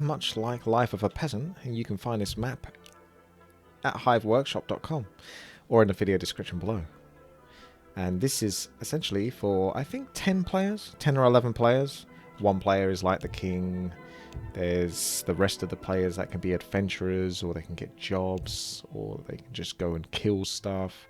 much like Life of a Peasant, and you can find this map at hiveworkshop.com or in the video description below. And this is essentially for, I think, 10 players, 10 or 11 players. One player is like the king. There's the rest of the players that can be adventurers, or they can get jobs, or they can just go and kill stuff.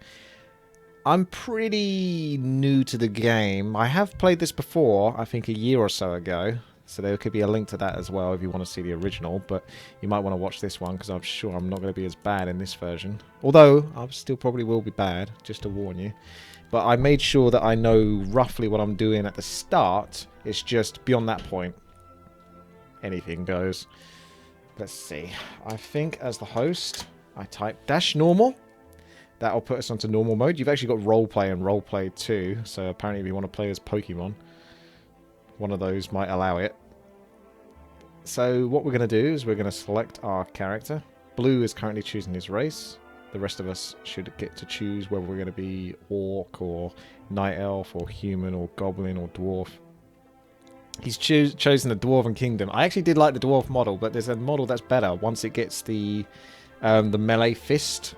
I'm pretty new to the game. I have played this before, I think a year or so ago. So there could be a link to that as well if you want to see the original. But you might want to watch this one because I'm sure I'm not going to be as bad in this version. Although, I still probably will be bad, just to warn you. But I made sure that I know roughly what I'm doing at the start. It's just beyond that point, anything goes. Let's see. I think as the host, I type -normal. That'll put us onto normal mode. You've actually got roleplay and roleplay too. So apparently if you want to play as Pokemon, one of those might allow it. So what we're going to do is we're going to select our character. Blue is currently choosing his race. The rest of us should get to choose whether we're going to be Orc or Night Elf or Human or Goblin or Dwarf. He's chosen the Dwarven Kingdom. I actually did like the Dwarf model, but there's a model that's better once it gets the melee fist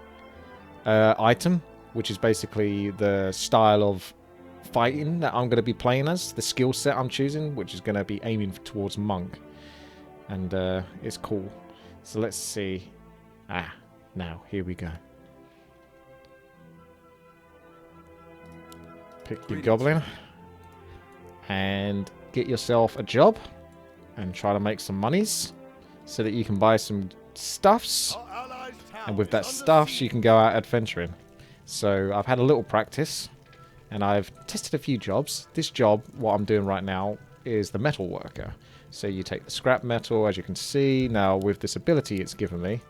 item, which is basically the style of fighting that I'm going to be playing as, the skill set I'm choosing, which is going to be aiming towards Monk. And it's cool. So let's see. Now, here we go. Pick your Goblin. And get yourself a job. And try to make some monies. So that you can buy some stuffs. And with that stuffs, you can go out adventuring. So I've had a little practice. And I've tested a few jobs. This job, what I'm doing right now, is the Metalworker. So you take the scrap metal, as you can see. Now, with this ability it's given me,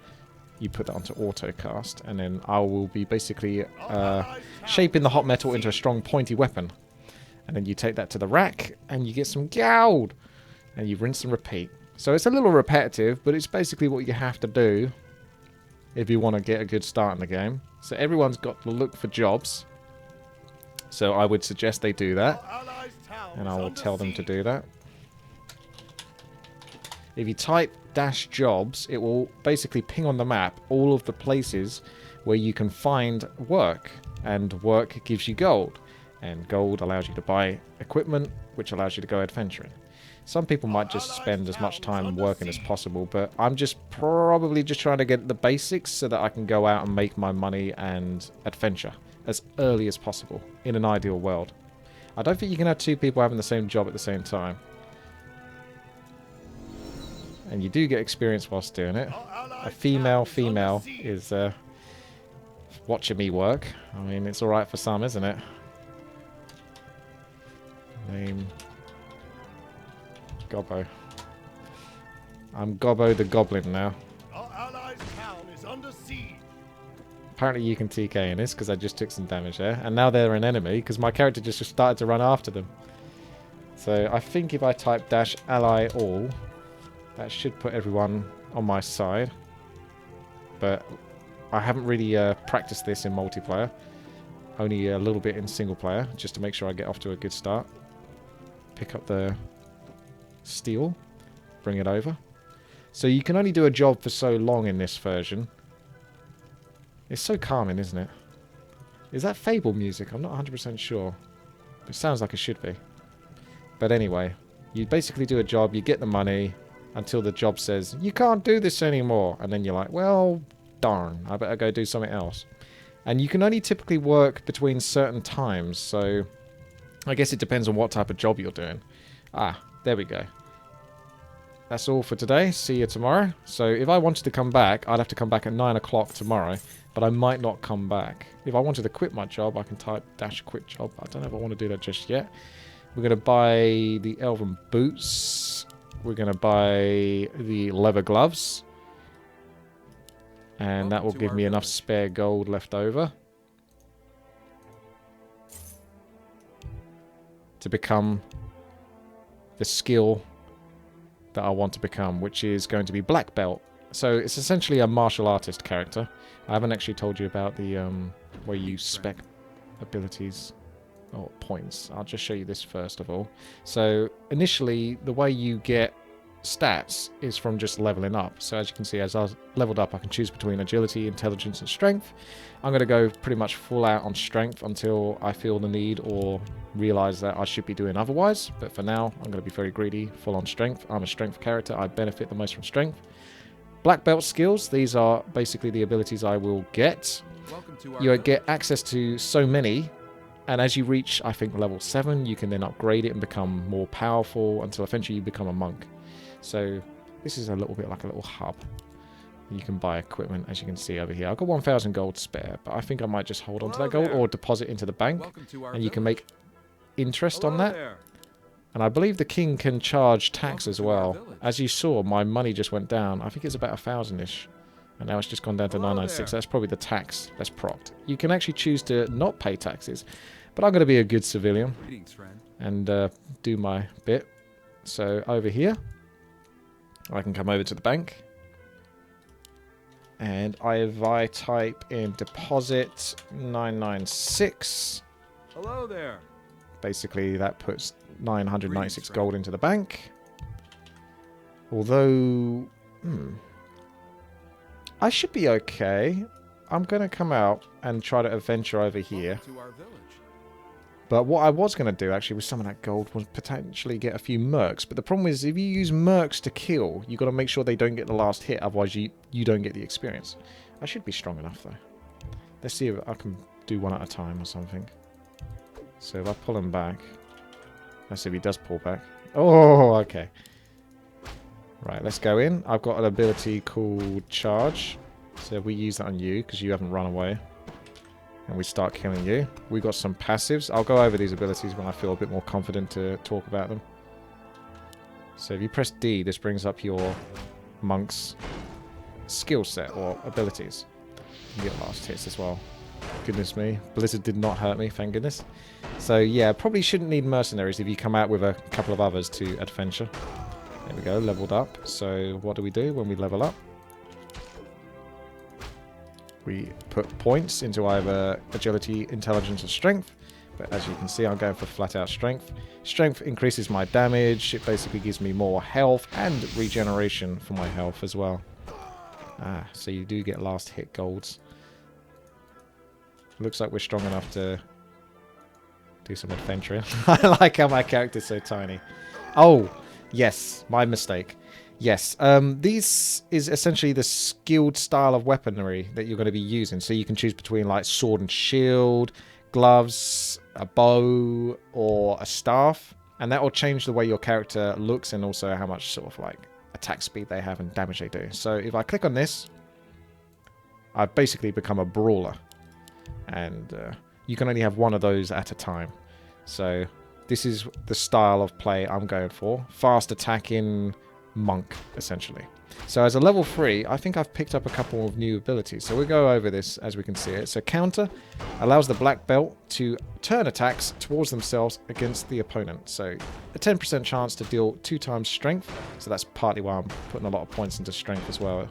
you put that onto autocast, and then I will be basically shaping the hot metal into a strong pointy weapon. And then you take that to the rack, and you get some gold. And you rinse and repeat. So it's a little repetitive, but it's basically what you have to do if you want to get a good start in the game. So everyone's got to look for jobs. So I would suggest they do that. And I will tell them to do that. If you type -jobs, it will basically ping on the map all of the places where you can find work. And work gives you gold. And gold allows you to buy equipment, which allows you to go adventuring. Some people might just spend as much time working as possible, but I'm just probably just trying to get the basics so that I can go out and make my money and adventure as early as possible in an ideal world. I don't think you can have two people having the same job at the same time. And you do get experience whilst doing it. A female is watching me work. I mean, it's alright for some, isn't it? Name Gobbo. I'm Gobbo the Goblin now. Apparently you can TK in this because I just took some damage there. And now they're an enemy because my character just started to run after them. So I think if I type -ally all, that should put everyone on my side. But I haven't really practiced this in multiplayer. Only a little bit in single player, just to make sure I get off to a good start. Pick up the steel, bring it over. So you can only do a job for so long in this version. It's so calming, isn't it? Is that Fable music? I'm not 100% sure. It sounds like it should be. But anyway, you basically do a job, you get the money, until the job says, you can't do this anymore. And then you're like, well, darn, I better go do something else. And you can only typically work between certain times, so I guess it depends on what type of job you're doing. There we go. That's all for today. See you tomorrow. So if I wanted to come back, I'd have to come back at 9 o'clock tomorrow, but I might not come back. If I wanted to quit my job, I can type -quit job. I don't know if I want to do that just yet. We're going to buy the elven boots. We're going to buy the leather gloves. And that will give me enough spare gold left over to become the skill that I want to become, which is going to be black belt. So it's essentially a martial artist character. I haven't actually told you about the where you spec abilities or points. I'll just show you this first of all. So initially, the way you get stats is from just leveling up. So as you can see, as I leveled up, I can choose between agility, intelligence, and strength. I'm going to go pretty much full out on strength until I feel the need or realize that I should be doing otherwise. But for now, I'm going to be very greedy, full on strength. I'm a strength character. I benefit the most from strength. Black belt skills. These are basically the abilities I will get. You get access to so many. And as you reach, I think, level 7, you can then upgrade it and become more powerful until eventually you become a monk. So this is a little bit like a little hub. You can buy equipment, as you can see over here. I've got 1,000 gold spare, but I think I might just hold on to that gold or deposit into the bank. And you can make interest on that. And I believe the king can charge tax as well. As you saw, my money just went down. I think it's about 1,000-ish. And now it's just gone down to 996. That's probably the tax that's propped. You can actually choose to not pay taxes. But I'm going to be a good civilian and do my bit. So over here, I can come over to the bank. And if I type in deposit 996. Hello there. Basically, that puts 996 gold into the bank. Although, I should be okay. I'm going to come out and try to adventure over here. But what I was going to do, actually, with some of that gold was potentially get a few mercs. But the problem is, if you use mercs to kill, you've got to make sure they don't get the last hit. Otherwise, you don't get the experience. I should be strong enough, though. Let's see if I can do one at a time or something. So if I pull him back. Let's see if he does pull back. Oh, okay. Right, let's go in. I've got an ability called Charge. So we use that on you, because you haven't run away. And we start killing you. We've got some passives. I'll go over these abilities when I feel a bit more confident to talk about them. So if you press D, this brings up your monk's skill set or abilities. You get last hits as well. Goodness me. Blizzard did not hurt me, thank goodness. So yeah, probably shouldn't need mercenaries if you come out with a couple of others to adventure. There we go, leveled up. So what do we do when we level up? We put points into either agility, intelligence, or strength. But as you can see, I'm going for flat out strength. Strength increases my damage. It basically gives me more health and regeneration for my health as well. Ah, so you do get last hit golds. Looks like we're strong enough to do some adventuring. I like how my character's so tiny. Oh, yes, my mistake. Yes, this is essentially the skilled style of weaponry that you're going to be using. So you can choose between like sword and shield, gloves, a bow, or a staff. And that will change the way your character looks and also how much sort of like attack speed they have and damage they do. So if I click on this, I've basically become a brawler. And you can only have one of those at a time. So this is the style of play I'm going for. Fast attacking monk, essentially. So as a level 3, I think I've picked up a couple of new abilities. So we'll go over this as we can see it. So counter allows the black belt to turn attacks towards themselves against the opponent. So a 10% chance to deal 2 times strength. So that's partly why I'm putting a lot of points into strength as well.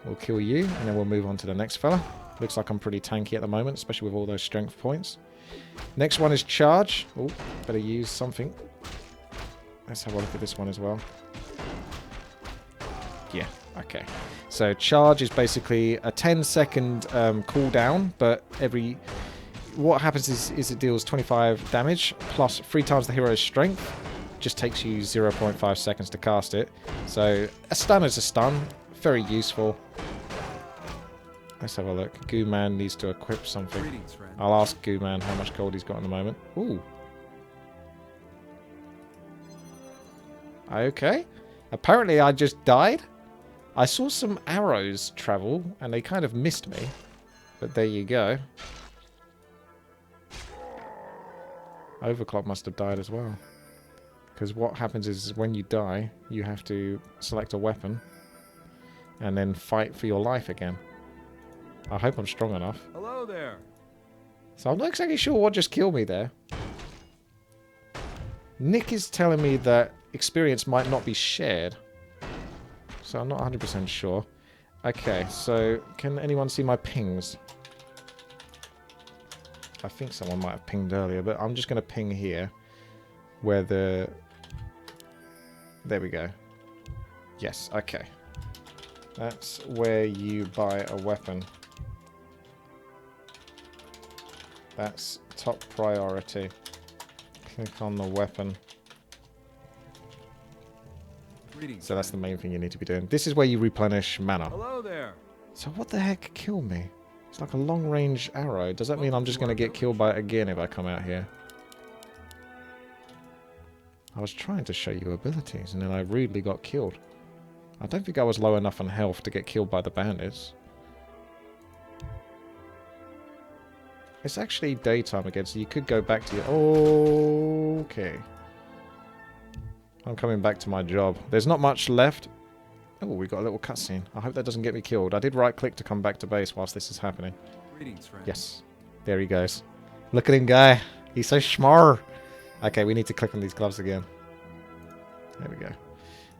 We'll kill you, and then we'll move on to the next fella. Looks like I'm pretty tanky at the moment, especially with all those strength points. Next one is charge. Oh, better use something. Let's have a look at this one as well. Yeah, okay. So charge is basically a 10-second cooldown, but what happens is it deals 25 damage plus 3 times the hero's strength. Just takes you 0.5 seconds to cast it. So a stun is a stun. Very useful. Let's have a look. Goo Man needs to equip something. I'll ask Goo Man how much gold he's got in the moment. Ooh. Okay. Apparently I just died. I saw some arrows travel and they kind of missed me. But there you go. Overclock must have died as well. Because what happens is when you die, you have to select a weapon and then fight for your life again. I hope I'm strong enough. Hello there. So I'm not exactly sure what just killed me there. Nick is telling me that experience might not be shared. So I'm not 100% sure. Okay, so can anyone see my pings? I think someone might have pinged earlier, but I'm just going to ping here. Where the There we go. Yes, okay. That's where you buy a weapon. That's top priority. Click on the weapon. Greetings, So that's the main thing you need to be doing. This is where you replenish mana. Hello there. So what the heck killed me? It's like a long-range arrow. Does that mean I'm just going to get killed by it again if I come out here? I was trying to show you abilities, and then I rudely got killed. I don't think I was low enough on health to get killed by the bandits. It's actually daytime again, so you could go back to your... Okay. I'm coming back to my job. There's not much left. Oh, we got a little cutscene. I hope that doesn't get me killed. I did right-click to come back to base whilst this is happening. Greetings, friend. Yes. There he goes. Look at him, guy. He's so smart. Okay, we need to click on these gloves again. There we go.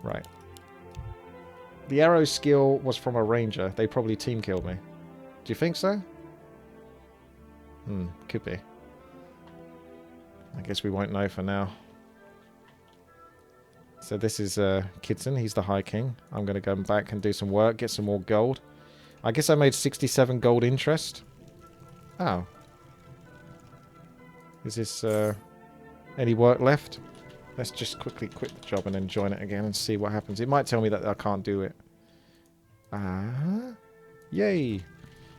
Right. The arrow skill was from a ranger. They probably team killed me. Do you think so? Could be. I guess we won't know for now. So this is Kitson. He's the High King. I'm going to go back and do some work, get some more gold. I guess I made 67 gold interest. Oh. Is this any work left? Let's just quickly quit the job and then join it again and see what happens. It might tell me that I can't do it. Yay.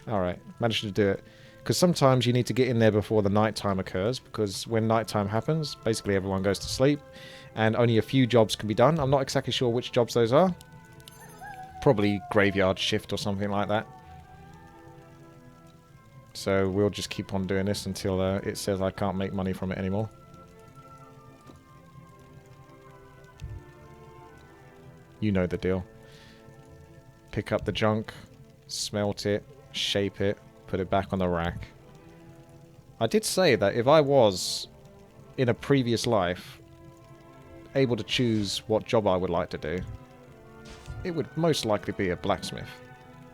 Alright, managed to do it. Because sometimes you need to get in there before the nighttime occurs, because when nighttime happens, basically everyone goes to sleep, and only a few jobs can be done. I'm not exactly sure which jobs those are. Probably graveyard shift or something like that. So we'll just keep on doing this until it says I can't make money from it anymore. You know the deal. Pick up the junk, smelt it, shape it, put it back on the rack. I did say that if I was, in a previous life, able to choose what job I would like to do, it would most likely be a blacksmith.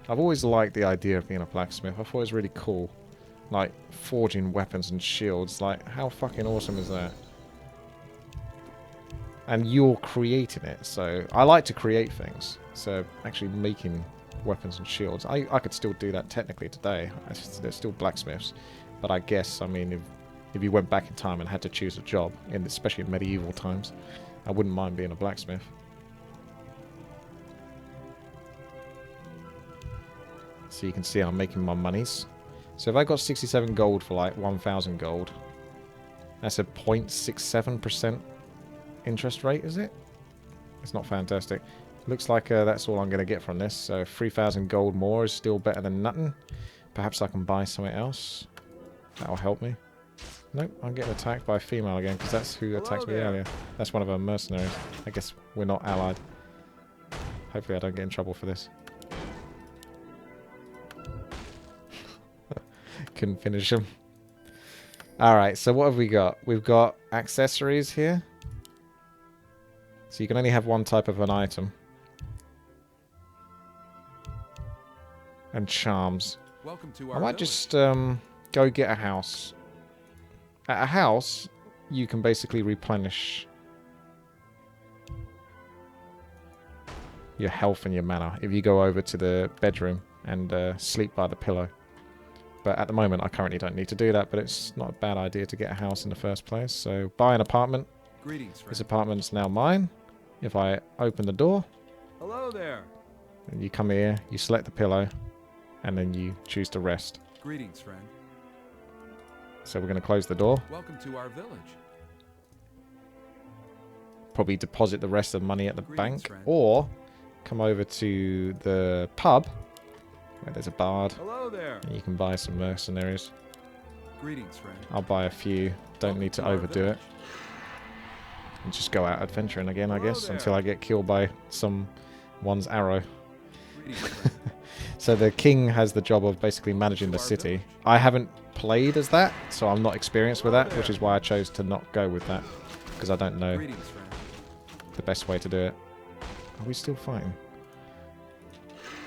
I've always liked the idea of being a blacksmith. I thought it was really cool. Like, forging weapons and shields. Like, how fucking awesome is that? And you're creating it, so... I like to create things. So, actually making weapons and shields. I could still do that technically today. There's still blacksmiths. But I guess, I mean, if you went back in time and had to choose a job, especially in medieval times, I wouldn't mind being a blacksmith. So you can see I'm making my monies. So if I got 67 gold for like 1,000 gold, that's a 0.67% interest rate, is it? It's not fantastic. Looks like that's all I'm going to get from this. So 3,000 gold more is still better than nothing. Perhaps I can buy something else. That'll help me. Nope, I'm getting attacked by a female again, because that's who attacked me earlier. That's one of our mercenaries. I guess we're not allied. Hopefully I don't get in trouble for this. Couldn't finish him. Alright, so what have we got? We've got accessories here. So you can only have one type of an item. And charms. Welcome to our I might village. just go get a house. At a house, you can basically replenish your health and your mana if you go over to the bedroom and sleep by the pillow. But at the moment, I currently don't need to do that, but it's not a bad idea to get a house in the first place. So, buy an apartment. Greetings, friend. This apartment's now mine. If I open the door, Hello there. and you come here, you select the pillow, and then you choose to rest. Greetings, friend. So we're going to close the door. Welcome to our village. Probably deposit the rest of the money at the Greetings, bank, friend. or come over to the pub where there's a bard. Hello there. And you can buy some mercenaries. Greetings, friend. I'll buy a few. Don't need to Welcome our overdo it. village. And just go out adventuring again, I Hello guess, there. until I get killed by someone's arrow. Greetings, friend. So the king has the job of basically managing the city. I haven't played as that, so I'm not experienced with that, which is why I chose to not go with that, because I don't know Greetings, friend. the best way to do it. Are we still fighting?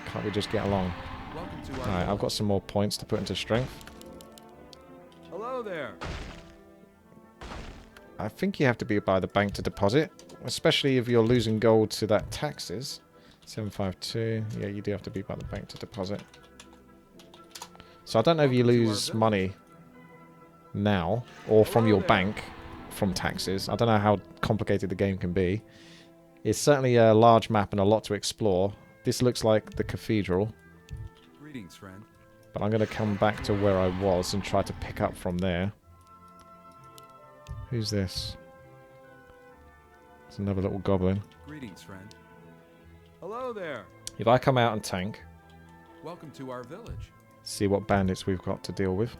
Can't we just get along? Welcome to our Alright, I've village. got some more points to put into strength. Hello there. I think you have to be by the bank to deposit. especially if you're losing gold to that taxes. 752. Yeah, you do have to be by the bank to deposit. So I don't know if you lose money now or from your bank from taxes. I don't know how complicated the game can be. It's certainly a large map and a lot to explore. This looks like the cathedral. Greetings, friend. But I'm going to come back to where I was and try to pick up from there. Who's this? It's another little goblin. Greetings, friend. Hello there. If I come out and tank, Welcome to our village. see what bandits we've got to deal with.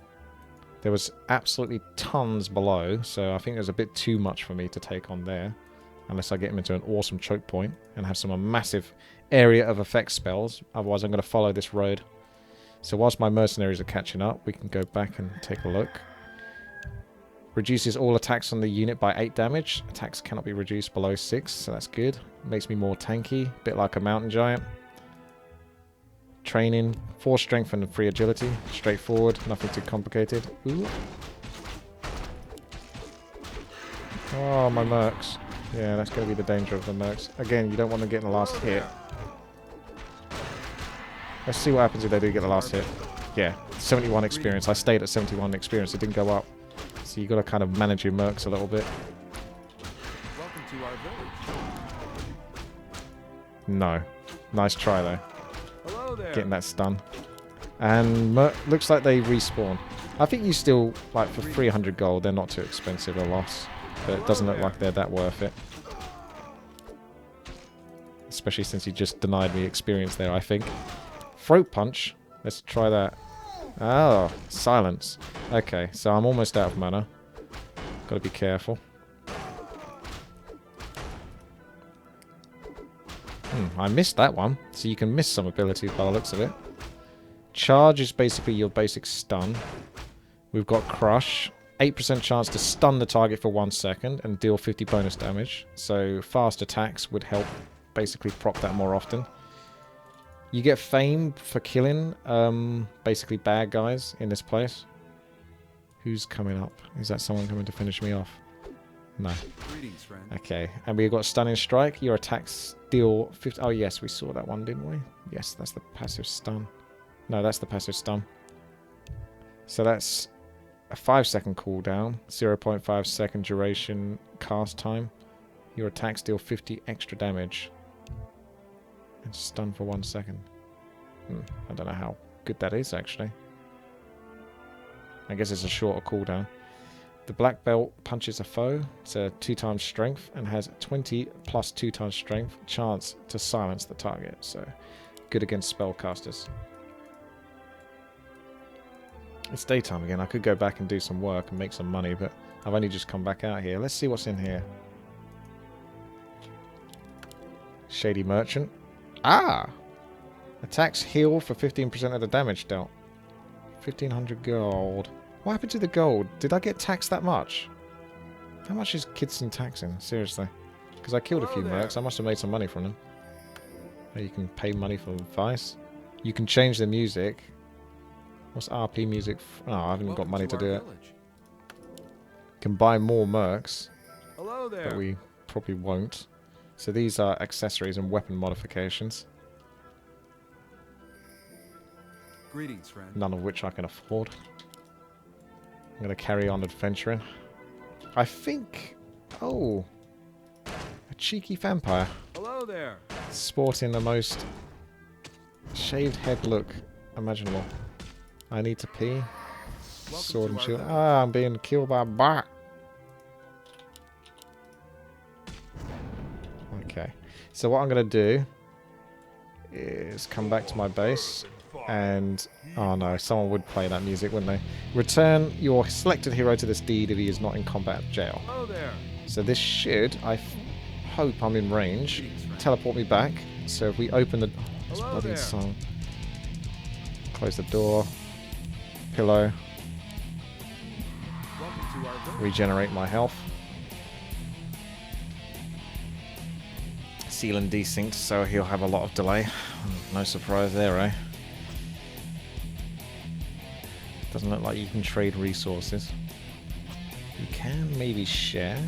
There was absolutely tons below, so I think there's a bit too much for me to take on there. Unless I get him into an awesome choke point and have some massive area of effect spells. Otherwise I'm going to follow this road. So whilst my mercenaries are catching up, we can go back and take a look. Reduces all attacks on the unit by 8 damage. Attacks cannot be reduced below 6, so that's good. Makes me more tanky, a bit like a mountain giant. Training, 4 strength and 3 agility. Straightforward, nothing too complicated. Ooh. Oh, my mercs. Yeah, that's going to be the danger of the mercs. Again, you don't want to get in the last hit. Let's see what happens if they do get the last hit. Yeah, 71 experience. I stayed at 71 experience. It didn't go up. So you got to kind of manage your mercs a little bit. Welcome to our village. No. Nice try, though. Hello there. Getting that stun. And looks like they respawn. I think you still, like, for 300 gold, they're not too expensive a loss. But it doesn't look like they're that worth it. Especially since he just denied me experience there, I think. Throat punch. Let's try that. Oh, silence. Okay, so I'm almost out of mana. Gotta be careful. I missed that one. So you can miss some abilities by the looks of it. Charge is basically your basic stun. We've got Crush. 8% chance to stun the target for 1 second and deal 50 bonus damage. So fast attacks would help basically proc that more often. You get fame for killing basically bad guys in this place. Who's coming up? Is that someone coming to finish me off? No. Greetings, friend. Okay, and we've got Stunning Strike. Your attacks deal 50... Oh yes, we saw that one, didn't we? Yes, that's the passive stun. No, that's the passive stun. So that's a 5-second cooldown, 0.5 second duration cast time. Your attacks deal 50 extra damage. And stun for 1 second. I don't know how good that is, actually. I guess it's a shorter cooldown. The black belt punches a foe. It's a 2 times strength and has 20 plus 2 times strength chance to silence the target. So good against spellcasters. It's daytime again. I could go back and do some work and make some money, but I've only just come back out here. Let's see what's in here. Shady Merchant. Ah! Attacks heal for 15% of the damage dealt. 1,500 gold. What happened to the gold? Did I get taxed that much? How much is Kitson taxing? Seriously. Because I killed a few mercs. I must have made some money from them. Oh, you can pay money for advice. You can change the music. What's RP music? Oh, I haven't got money to do it. Can buy more mercs. Hello there. But we probably won't. So these are accessories and weapon modifications. Greetings, friend. None of which I can afford. I'm going to carry on adventuring. I think... Oh. A cheeky vampire. Hello there. Sporting the most shaved head look imaginable. I need to pee. Sword and shield. Ah, I'm being killed by a bat. Okay. So what I'm going to do is come back to my base and... Oh no, someone would play that music, wouldn't they? Return your selected hero to this deed if he is not in combat jail. Hello there. So this should, I hope I'm in range, teleport me back. So if we open the... Oh, this bloody song. Close the door. Pillow. Regenerate my health. Sealing desynced, so he'll have a lot of delay. No surprise there, eh? Doesn't look like you can trade resources. You can maybe share.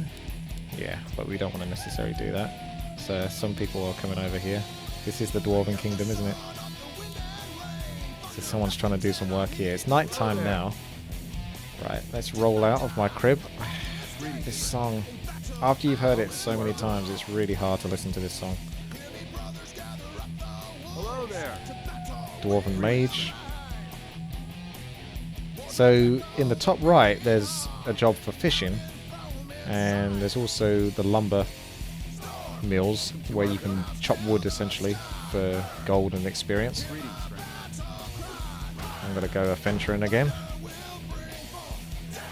Yeah, but we don't want to necessarily do that. So some people are coming over here. This is the Dwarven Kingdom, isn't it? So someone's trying to do some work here. It's night time now. Right, let's roll out of my crib. This song, after you've heard it so many times, it's really hard to listen to this song. Hello there. Dwarven Mage. So in the top right, there's a job for fishing, and there's also the lumber mills where you can chop wood essentially for gold and experience. Greetings, friend. I'm gonna go adventuring again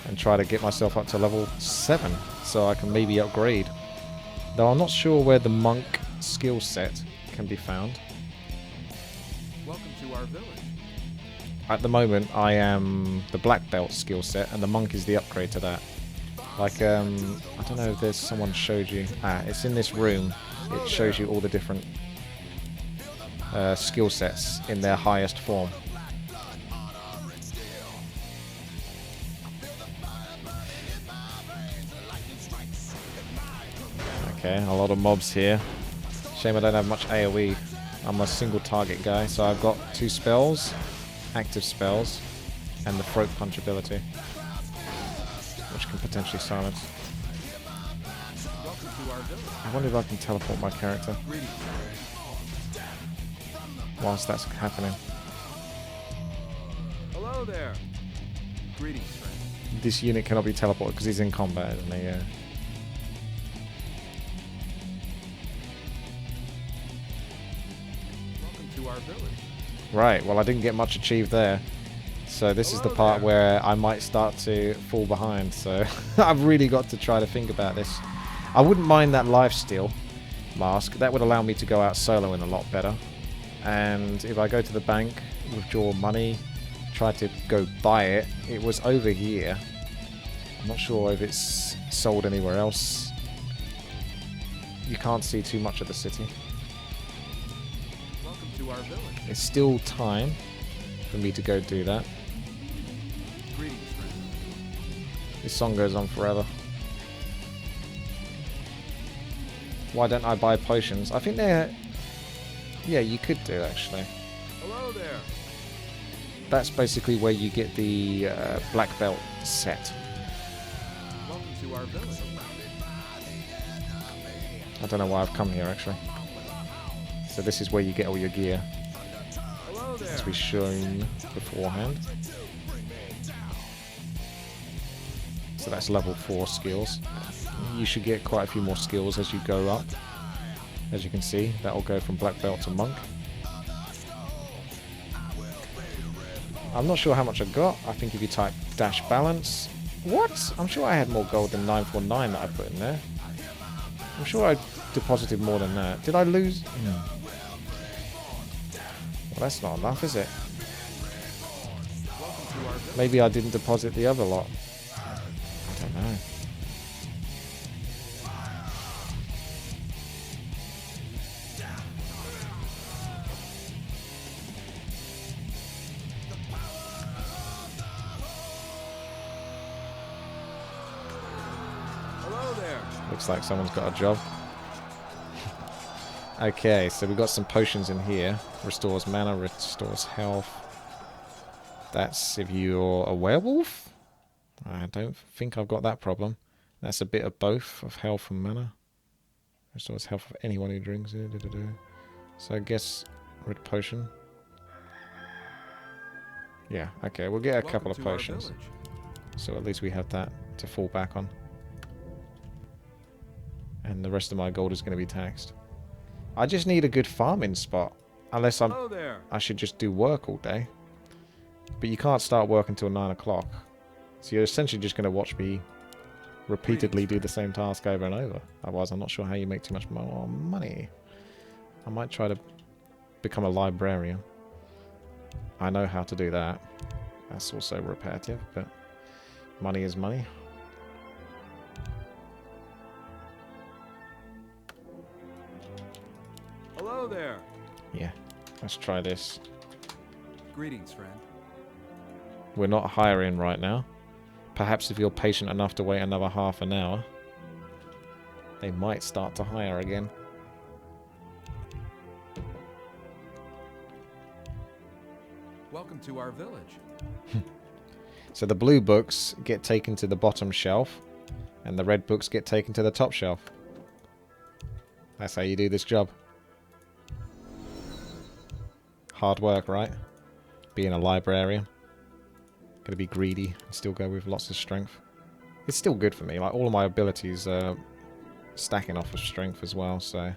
and try to get myself up to level 7 so I can maybe upgrade. Though I'm not sure where the monk skill set can be found. Welcome to our village. At the moment, I am the black belt skill set, and the monk is the upgrade to that. Like, I don't know if there's someone showed you. It's in this room. It shows you all the different skill sets in their highest form. Okay, a lot of mobs here. Shame I don't have much AoE. I'm a single target guy, so I've got 2 spells. Active spells, and the throat punch ability, which can potentially silence. Welcome to our village. I wonder if I can teleport my character Greetings. whilst that's happening. Hello there. Greetings, friend. This unit cannot be teleported because he's in combat, isn't he? Welcome to our village. Right, well I didn't get much achieved there. So this is the Hello part there. where I might start to fall behind. So I've really got to try to think about this. I wouldn't mind that lifesteal mask. That would allow me to go out soloing a lot better. And if I go to the bank, withdraw money, try to go buy it. It was over here. I'm not sure if it's sold anywhere else. You can't see too much of the city. Welcome to our village. It's still time for me to go do that. Greetings, friend. This song goes on forever. Why don't I buy potions? I think they're... Yeah, you could do actually. Hello there. That's basically where you get the black belt set. Welcome to our village. I don't know why I've come here actually. So this is where you get all your gear, Hello there. as we've shown beforehand. So that's level 4 skills. You should get quite a few more skills as you go up. As you can see, that will go from black belt to monk. I'm not sure how much I got. I think if you type dash balance... What? I'm sure I had more gold than 949 that I put in there. I'm sure I deposited more than that. Did I lose? Well, that's not enough, is it? Welcome to our village. Maybe I didn't deposit the other lot. I don't know. Hello there. Looks like someone's got a job. Okay, so we've got some potions in here. Restores mana, restores health. That's if you're a werewolf? I don't think I've got that problem. That's a bit of both, of health and mana. Restores health of anyone who drinks it. So I guess red potion. Yeah, okay, we'll get a couple of Welcome to our potions. village. So at least we have that to fall back on. And the rest of my gold is going to be taxed. I just need a good farming spot. Unless Hello there. I should just do work all day. But you can't start work until 9 o'clock. So you're essentially just going to watch me repeatedly do the same task over and over. Otherwise, I'm not sure how you make too much more money. I might try to become a librarian. I know how to do that. That's also repetitive, but money is money. Hello there. Yeah, let's try this. Greetings, friend. We're not hiring right now. Perhaps if you're patient enough to wait another half an hour. they might start to hire again. Welcome to our village. So the blue books get taken to the bottom shelf, and the red books get taken to the top shelf. That's how you do this job. Hard work, right? Being a librarian. Gonna be greedy and still go with lots of strength. It's still good for me. Like, all of my abilities are stacking off of strength as well, so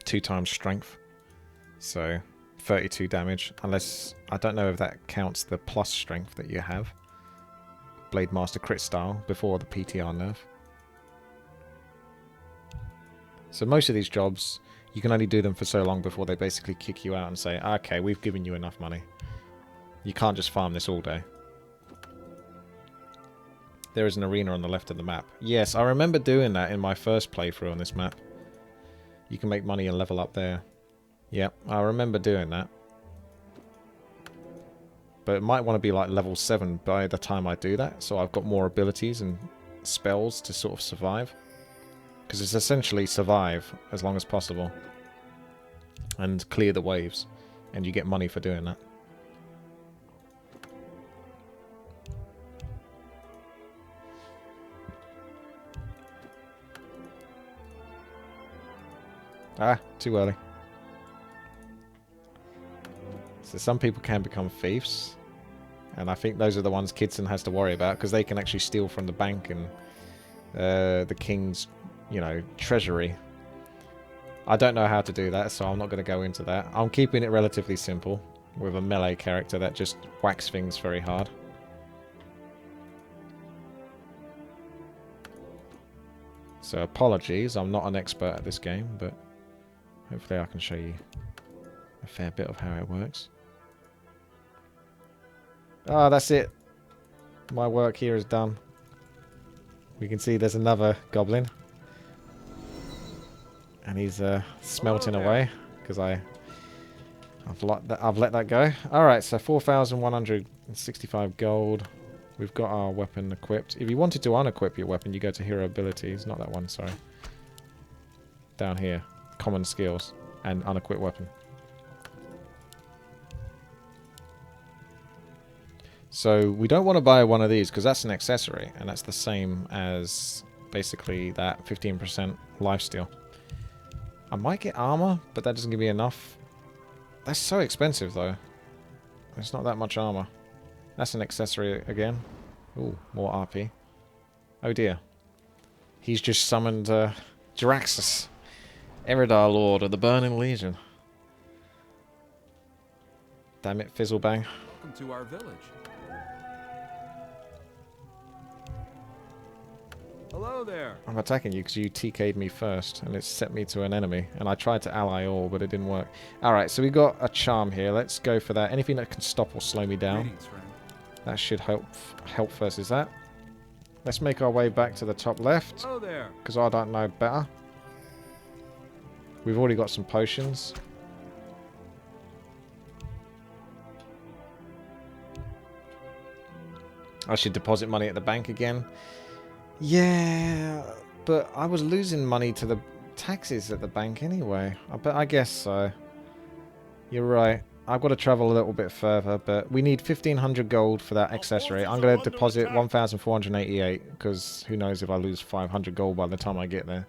2 times strength. So 32 damage, unless I don't know if that counts the plus strength that you have. Blade Master crit style before the PTR nerf. So most of these jobs, you can only do them for so long before they basically kick you out and say, okay, we've given you enough money. You can't just farm this all day. There is an arena on the left of the map. Yes, I remember doing that in my first playthrough on this map. You can make money and level up there. Yep, I remember doing that. But it might want to be like level 7 by the time I do that, so I've got more abilities and spells to sort of survive. Because it's essentially survive as long as possible. And clear the waves. And you get money for doing that. Ah, too early. So some people can become thieves. And I think those are the ones Kitson has to worry about, because they can actually steal from the bank and the king's, you know, treasury. I don't know how to do that, so I'm not going to go into that. I'm keeping it relatively simple, with a melee character that just whacks things very hard. So apologies, I'm not an expert at this game, but hopefully I can show you a fair bit of how it works. Ah, that's it. My work here is done. We can see there's another goblin. And he's smelting away, because I've let that go. Alright, so 4,165 gold. We've got our weapon equipped. If you wanted to unequip your weapon, you go to hero abilities. Not that one, sorry. Down here. Common skills. And unequip weapon. So we don't want to buy one of these, because that's an accessory. And that's the same as basically that 15% lifesteal. I might get armor, but that doesn't give me enough. That's so expensive, though. There's not that much armor. That's an accessory again. Ooh, more RP. Oh dear. He's just summoned Jaraxxus, Eridar Lord of the Burning Legion. Damn it, Fizzlebang. Welcome to our village. Hello there. I'm attacking you because you TK'd me first, and it set me to an enemy. And I tried to ally all, but it didn't work. Alright, so we got a charm here. Let's go for that. Anything that can stop or slow me down. Greetings, friend. That should help versus that. Let's make our way back to the top left, Hello there. because I don't know better. We've already got some potions. I should deposit money at the bank again. Yeah, but I was losing money to the taxes at the bank anyway. But I guess so. You're right. I've got to travel a little bit further, but we need 1,500 gold for that accessory. I'm going to deposit 1,488, because who knows if I lose 500 gold by the time I get there.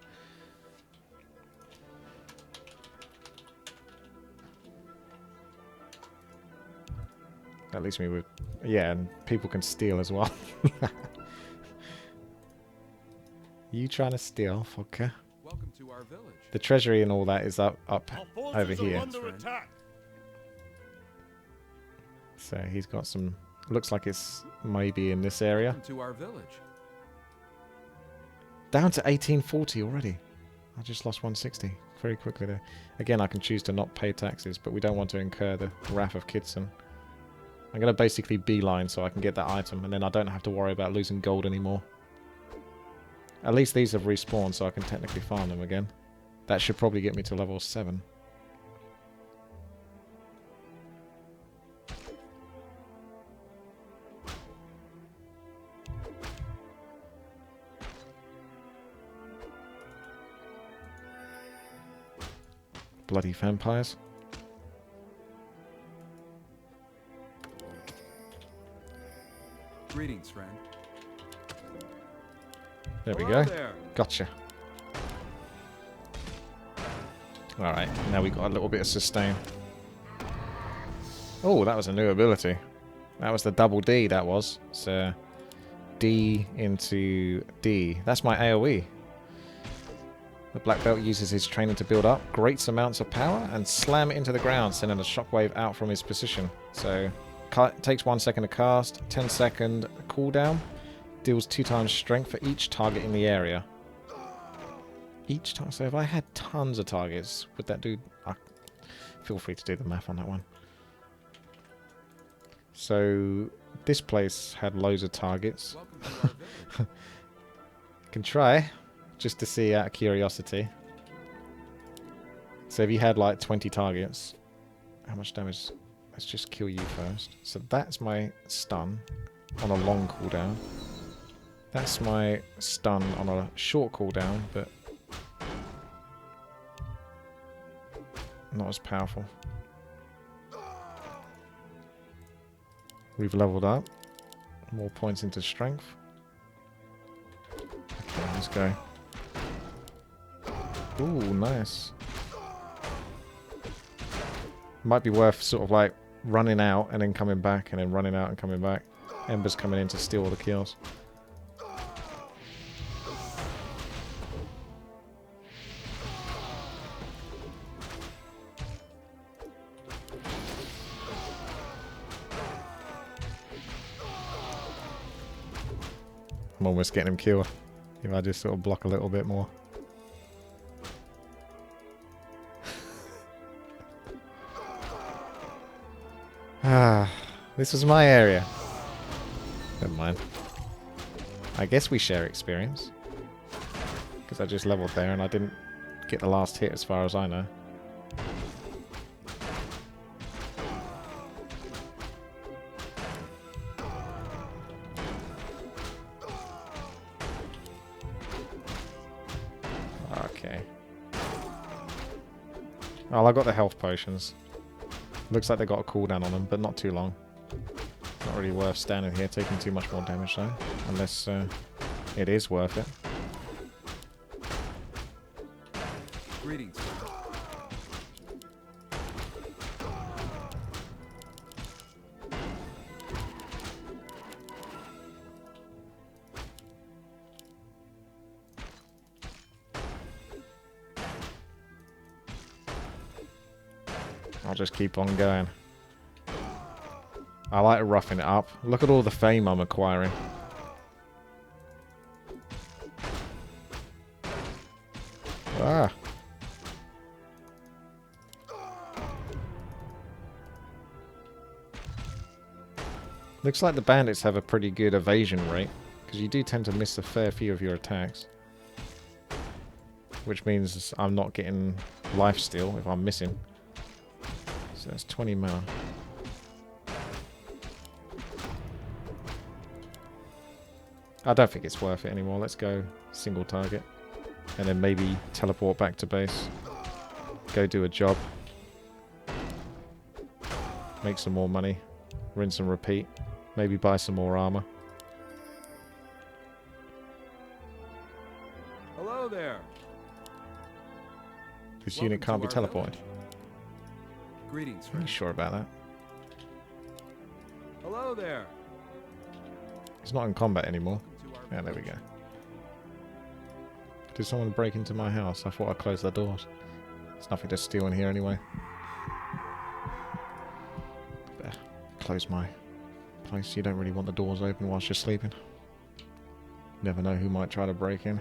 That leaves me with... Yeah, and people can steal as well. You trying to steal, fucker? Welcome to our village. The treasury and all that is up over here. So he's got some... Looks like it's maybe in this area. Welcome to our village. Down to 1840 already. I just lost 160 very quickly there. Again, I can choose to not pay taxes, but we don't want to incur the wrath of Kitson. I'm going to basically beeline so I can get that item, and then I don't have to worry about losing gold anymore. At least these have respawned, so I can technically farm them again. That should probably get me to level 7. bloody vampires. Greetings, friend. There we Hello go. there. Gotcha. Alright, now we got a little bit of sustain. Oh, that was a new ability. That was the double D, that was. So, D into D. That's my AoE. The black belt uses his training to build up great amounts of power and slam it into the ground, sending a shockwave out from his position. So, takes 1 second to cast, 10-second cooldown, deals 2 times strength for each target in the area. Each time. So if I had tons of targets, would that do... feel free to do the math on that one. So this place had loads of targets. Welcome to our village. Can try, just to see out of curiosity. So if you had like 20 targets, how much damage? Let's just kill you first. So that's my stun on a long cooldown. That's my stun on a short cooldown, but not as powerful. We've leveled up. More points into strength. Okay, let's go. Ooh, nice. Might be worth sort of like running out and then coming back and then running out and coming back. Ember's coming in to steal all the kills. I'm almost getting him killed if I just sort of block a little bit more. This was my area. Never mind. I guess we share experience. Because I just leveled there and I didn't get the last hit as far as I know. Okay. Well, I got the health potions. Looks like they got a cooldown on them, but not too long. Not really worth standing here taking too much more damage though. Unless it is worth it. Greetings. I'll just keep on going. I like roughing it up. Look at all the fame I'm acquiring. Ah. Looks like the bandits have a pretty good evasion rate, because you do tend to miss a fair few of your attacks. Which means I'm not getting lifesteal if I'm missing. So that's 20 mil. I don't think it's worth it anymore. Let's go single target. And then maybe teleport back to base. Go do a job. Make some more money. Rinse and repeat. Maybe buy some more armor. Hello there. This Welcome unit can't to be our teleported. village. Greetings, Are you friend. sure about that? Hello there. It's not in combat anymore. Welcome to our Yeah, there we village. go. Did someone break into my house? I thought I closed the doors. There's nothing to steal in here anyway. Better close my place. You don't really want the doors open whilst you're sleeping. Never know who might try to break in.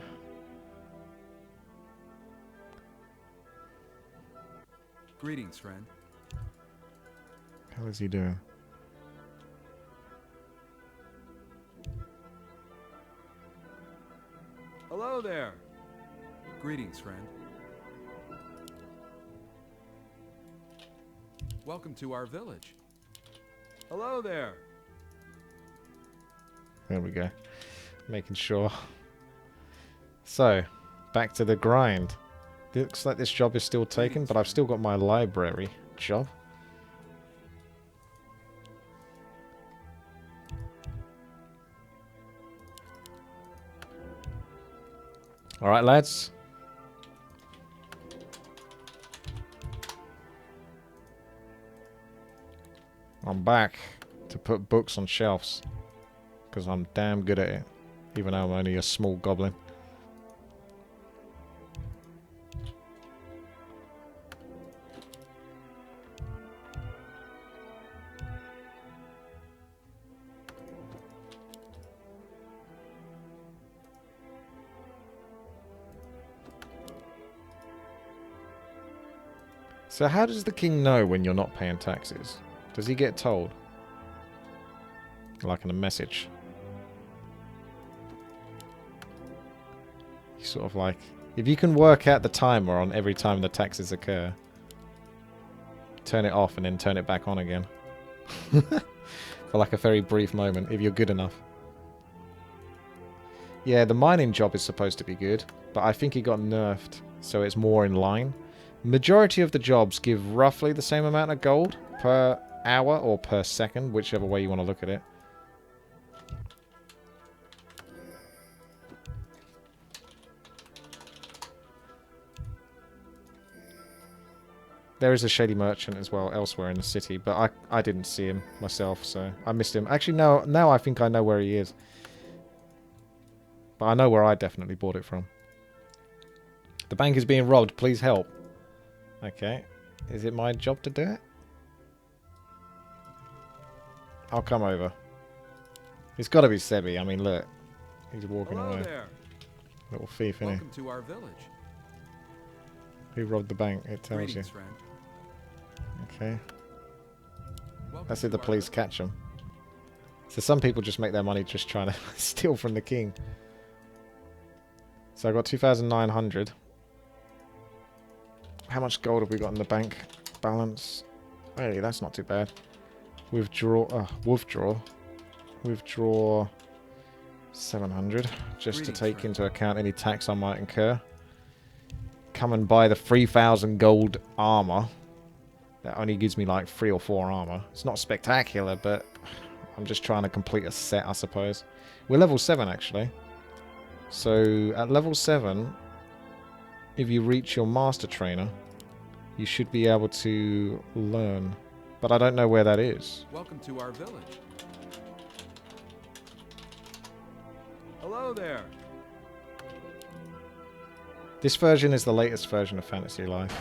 Greetings, friend. How is he doing? Hello there. Greetings, friend. Welcome to our village. Hello there. There we go. Making sure. So, back to the grind. Looks like this job is still taken, but I've still got my library job. Alright, lads. I'm back to put books on shelves. Because I'm damn good at it. Even though I'm only a small goblin. So how does the king know when you're not paying taxes? Does he get told? Like in a message? He's sort of like... If you can work out the timer on every time the taxes occur, turn it off and then turn it back on again. For like a very brief moment, if you're good enough. Yeah, the mining job is supposed to be good, but I think it got nerfed, so it's more in line. Majority of the jobs give roughly the same amount of gold per hour or per second, whichever way you want to look at it. There is a shady merchant as well elsewhere in the city, but I didn't see him myself, so I missed him. Actually, no, now I think I know where he is. But I know where I definitely bought it from. The bank is being robbed. Please help. Okay. Is it my job to do it? I'll come over. It's got to be Sebi. I mean, look. He's walking away. There. Little thief, isn't he? Welcome to our village. Who robbed the bank? It tells Greetings, you. friend. Okay. Welcome That's if to the our police village. catch him. So some people just make their money just trying to steal from the king. So I got 2,900. How much gold have we got in the bank balance? Hey, that's not too bad. Withdraw. Withdraw 700. Just Greetings, to take friend. into account any tax I might incur. Come and buy the 3,000 gold armor. That only gives me like 3 or 4 armor. It's not spectacular, but I'm just trying to complete a set, I suppose. We're level 7 actually. So at level 7, if you reach your master trainer, you should be able to learn. But I don't know where that is. Welcome to our village. Hello there. This version is the latest version of Fantasy Life.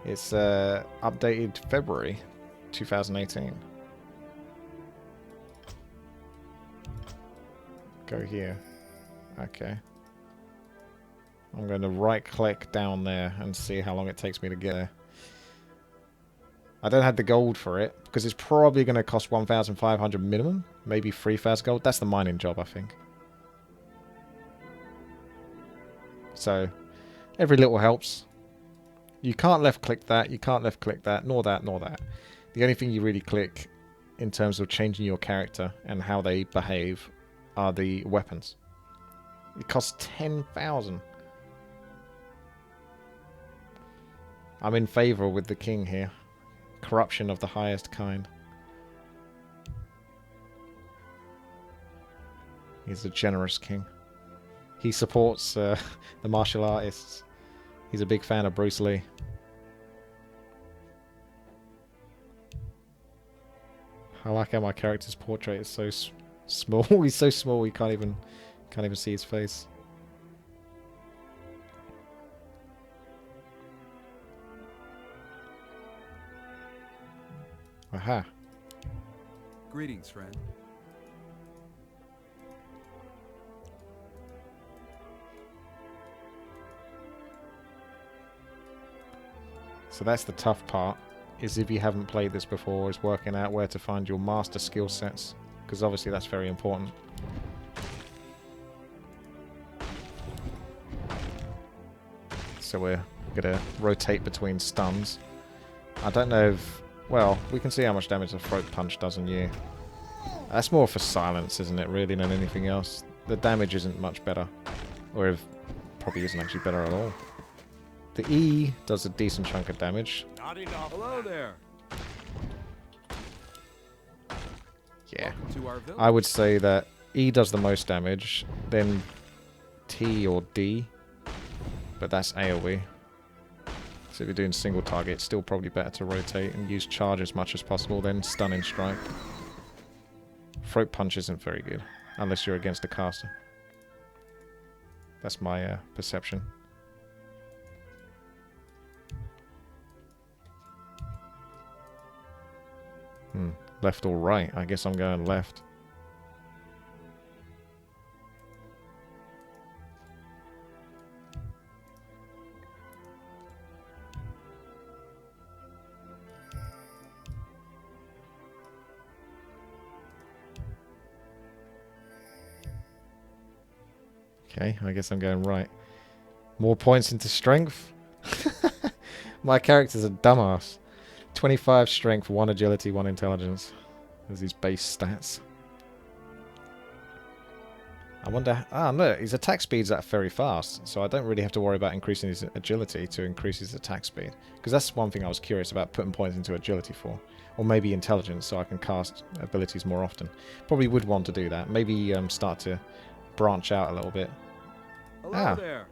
It's updated February 2018. Go here. Okay. I'm going to right click down there and see how long it takes me to get there. I don't have the gold for it because it's probably going to cost 1,500 minimum, maybe 3,000 gold. That's the mining job, I think. So every little helps. You can't left click that, you can't left click that, nor that, nor that. The only thing you really click in terms of changing your character and how they behave are the weapons. It costs 10,000. I'm in favour with the king here. Corruption of the highest kind. He's a generous king. He supports the martial artists. He's a big fan of Bruce Lee. I like how my character's portrait is so small. He's so small you can't even see his face. Aha. Greetings, friend. So that's the tough part, is if you haven't played this before, is working out where to find your master skill sets. Because obviously that's very important. So we're going to rotate between stuns. I don't know if... Well, we can see how much damage the throat punch does on you. That's more for silence, isn't it, really, than anything else? The damage isn't much better. Or if probably isn't actually better at all. The E does a decent chunk of damage. Not enough. Hello there. Yeah. Welcome to our village. I would say that E does the most damage, then T or D, but that's AoE. So if you're doing single target, it's still probably better to rotate and use charge as much as possible, then stunning strike. Throat punch isn't very good, unless you're against a caster. That's my perception. Left or right? I guess I'm going left. Okay, I guess I'm going right. More points into strength? My character's a dumbass. 25 strength, 1 agility, 1 intelligence. There's his base stats. I wonder... Ah, look, his attack speed's at very fast, so I don't really have to worry about increasing his agility to increase his attack speed. Because that's one thing I was curious about putting points into agility for. Or maybe intelligence, so I can cast abilities more often. Probably would want to do that. Maybe start to branch out a little bit. Hello there.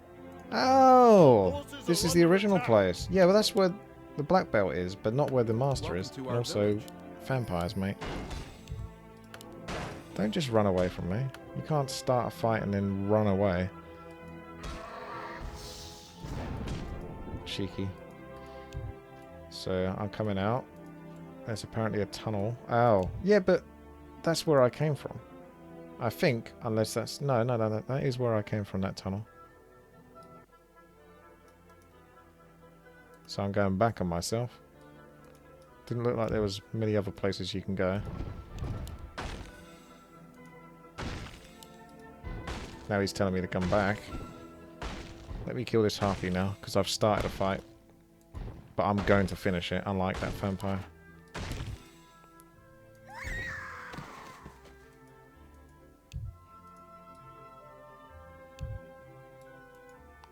Oh! This is the original place. Yeah, well that's where the black belt is, but not where the master is. And also vampires, mate. Don't just run away from me. You can't start a fight and then run away. Cheeky. So I'm coming out. There's apparently a tunnel. Oh, yeah, but that's where I came from. I think, unless that's... No, that is where I came from, that tunnel. So I'm going back on myself. Didn't look like there was many other places you can go. Now he's telling me to come back. Let me kill this Harpy now, because I've started a fight. But I'm going to finish it, unlike that vampire.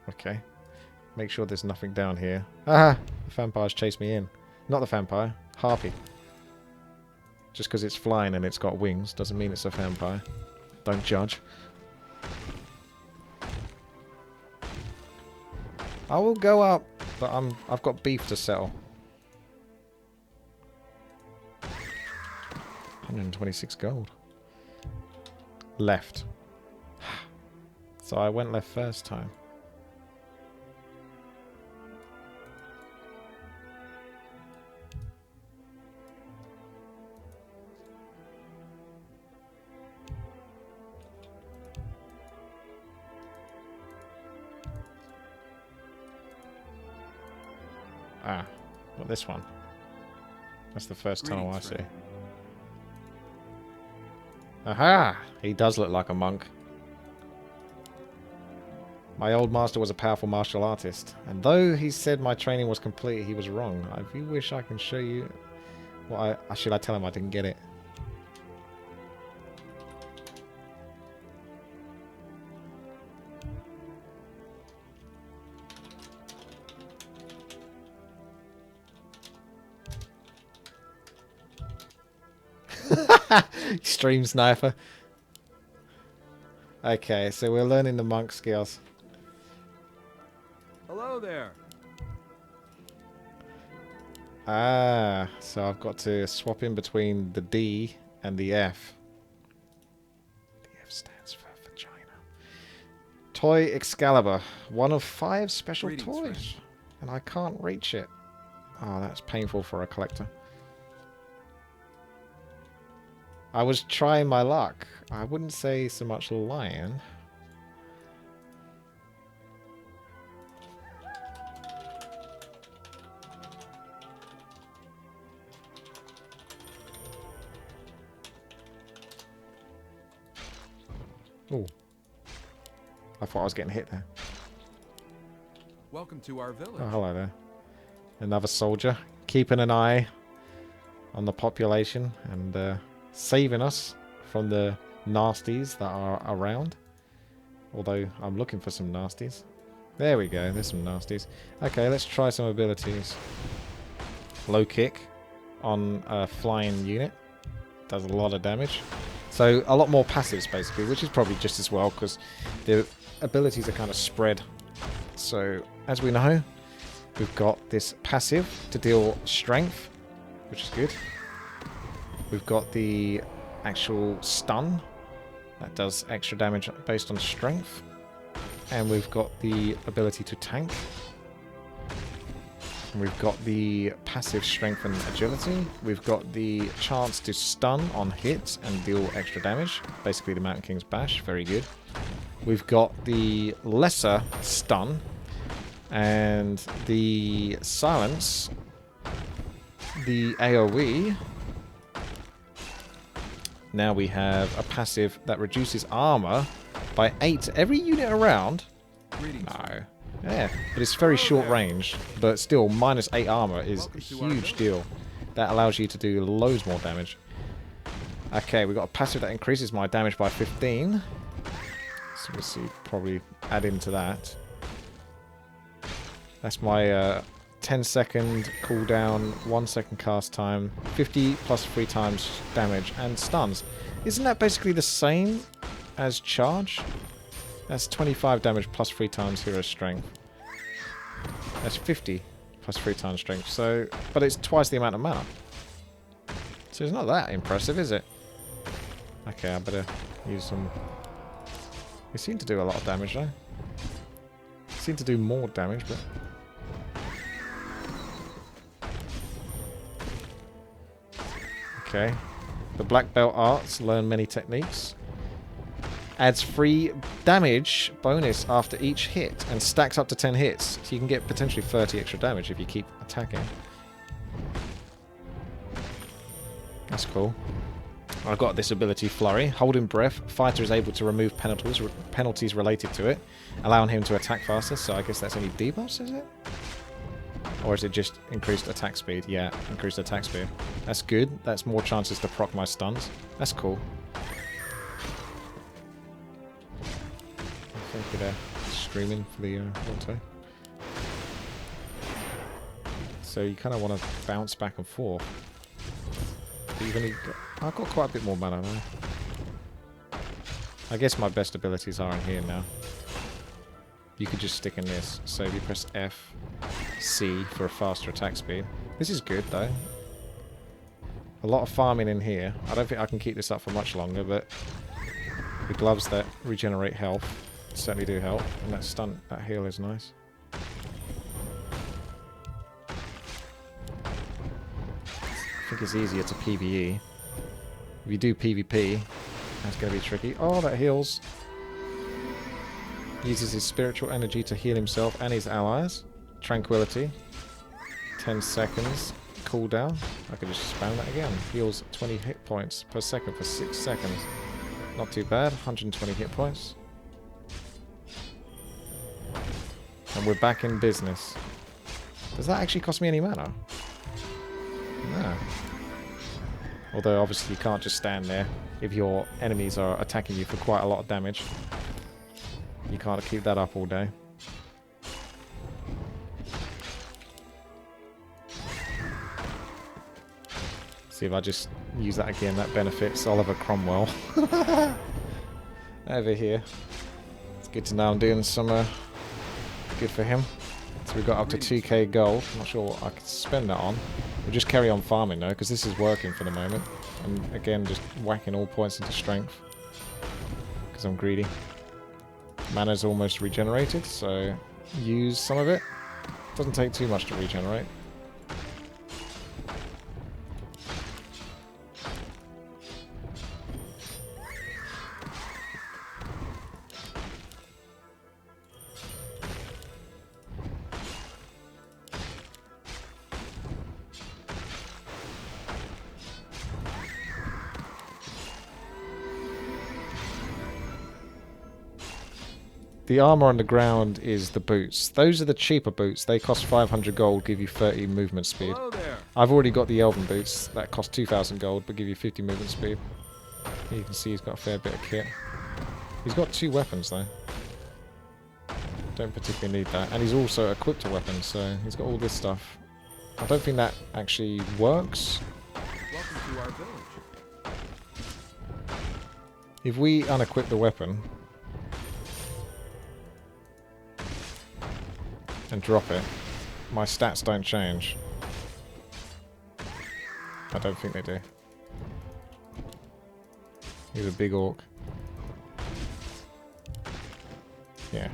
Okay. Make sure there's nothing down here. Ah! The vampire's chased me in. Not the vampire. Harpy. Just because it's flying and it's got wings doesn't mean it's a vampire. Don't judge. I will go up, but I've got beef to settle. 126 gold. Left. So I went left first time. Ah, what, this one? That's the first tunnel I see. Aha! He does look like a monk. My old master was a powerful martial artist, and though he said my training was complete, he was wrong. I do wish I can show you what should I tell him I didn't get it? Extreme sniper. Okay, so we're learning the monk skills. Hello there. Ah, so I've got to swap in between the D and the F. The F stands for vagina. Toy Excalibur. One of 5 special Greetings, toys. friend. And I can't reach it. Oh, that's painful for a collector. I was trying my luck. I wouldn't say so much lion. Oh. I thought I was getting hit there. Welcome to our village. Oh, hello there. Another soldier. Keeping an eye on the population and saving us from the nasties that are around. Although I'm looking for some nasties. There we go. There's some nasties. Okay, let's try some abilities. Low kick on a flying unit. Does a lot of damage. So a lot more passives basically, which is probably just as well because the abilities are kind of spread. So as we know, we've got this passive to deal strength, which is good. We've got the actual stun that does extra damage based on strength. And we've got the ability to tank. And we've got the passive strength and agility. We've got the chance to stun on hits and deal extra damage. Basically the Mountain King's Bash. Very good. We've got the lesser stun. And the silence. The AoE. Now we have a passive that reduces armor by 8 every unit around. No. Yeah, but it's very short range. But still, minus 8 armor is a huge deal. That allows you to do loads more damage. Okay, we've got a passive that increases my damage by 15. So we'll see, probably add into that. That's my 10-second cooldown, 1-second cast time, 50 plus 3 times damage, and stuns. Isn't that basically the same as charge? That's 25 damage plus 3 times hero strength. That's 50 plus 3 times strength. So, but it's twice the amount of mana. So it's not that impressive, is it? Okay, I better use some... They seem to do a lot of damage though. They seem to do more damage, but... Okay. The Black Belt Arts learn many techniques. Adds free damage bonus after each hit and stacks up to 10 hits. So you can get potentially 30 extra damage if you keep attacking. That's cool. I've got this ability, Flurry. Holding breath, fighter is able to remove penalties related to it, allowing him to attack faster. So I guess that's any debuffs, is it? Or is it just increased attack speed? Yeah, increased attack speed. That's good. That's more chances to proc my stuns. That's cool. Thank you there. Streaming for the auto. So you kind of want to bounce back and forth. But you've only got, I've got quite a bit more mana though. I guess my best abilities are in here now. You could just stick in this. So if you press F, C for a faster attack speed. This is good though. A lot of farming in here. I don't think I can keep this up for much longer, but the gloves that regenerate health certainly do help. And that stun, that heal is nice. I think it's easier to PvE. If you do PvP, that's going to be tricky. Oh, that heals. Uses his spiritual energy to heal himself and his allies. Tranquility. 10 seconds. Cooldown. I could just spam that again. Heals 20 hit points per second for 6 seconds. Not too bad. 120 hit points. And we're back in business. Does that actually cost me any mana? No. Although obviously you can't just stand there if your enemies are attacking you for quite a lot of damage. You can't keep that up all day. See if I just use that again, that benefits Oliver Cromwell. Over here. It's good to know I'm doing some good for him. So we've got up to 2k gold. I'm not sure what I could spend that on. We'll just carry on farming though, because this is working for the moment. And again, just whacking all points into strength. Because I'm greedy. Mana's almost regenerated, so use some of it. Doesn't take too much to regenerate. The armor on the ground is the boots. Those are the cheaper boots. They cost 500 gold, give you 30 movement speed. I've already got the elven boots that cost 2,000 gold, but give you 50 movement speed. You can see he's got a fair bit of kit. He's got 2 weapons though. Don't particularly need that. And he's also equipped a weapon, so he's got all this stuff. I don't think that actually works. Welcome to our village. If we unequip the weapon and drop it, my stats don't change. I don't think they do. He's a big orc. Yeah.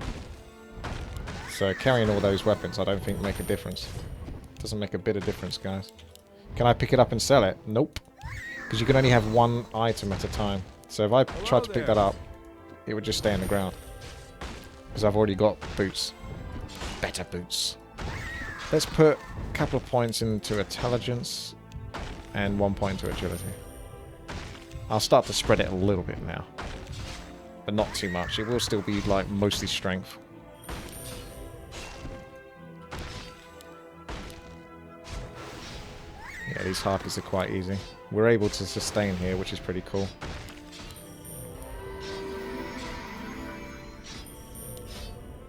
So carrying all those weapons I don't think make a difference. Doesn't make a bit of difference, guys. Can I pick it up and sell it? Nope. Because you can only have one item at a time. So if I tried to pick that up, it would just stay on the ground. Because I've already got boots. Better boots. Let's put a couple of points into intelligence and 1 point into agility. I'll start to spread it a little bit now. But not too much. It will still be like mostly strength. Yeah, these Harpies are quite easy. We're able to sustain here, which is pretty cool.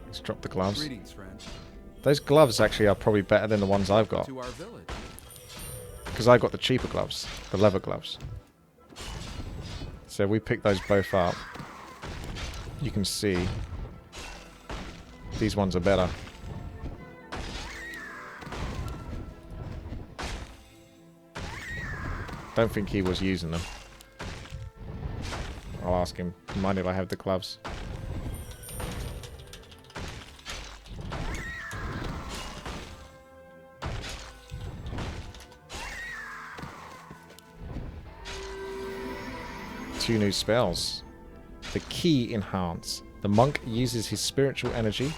Let's drop the gloves. Greetings, friend. Those gloves actually are probably better than the ones I've got. To our village. Because I got the cheaper gloves. The leather gloves. So we pick those both up. You can see these ones are better. Don't think he was using them. I'll ask him. Mind if I have the gloves? Two new spells. The Key Enhance. The monk uses his spiritual energy,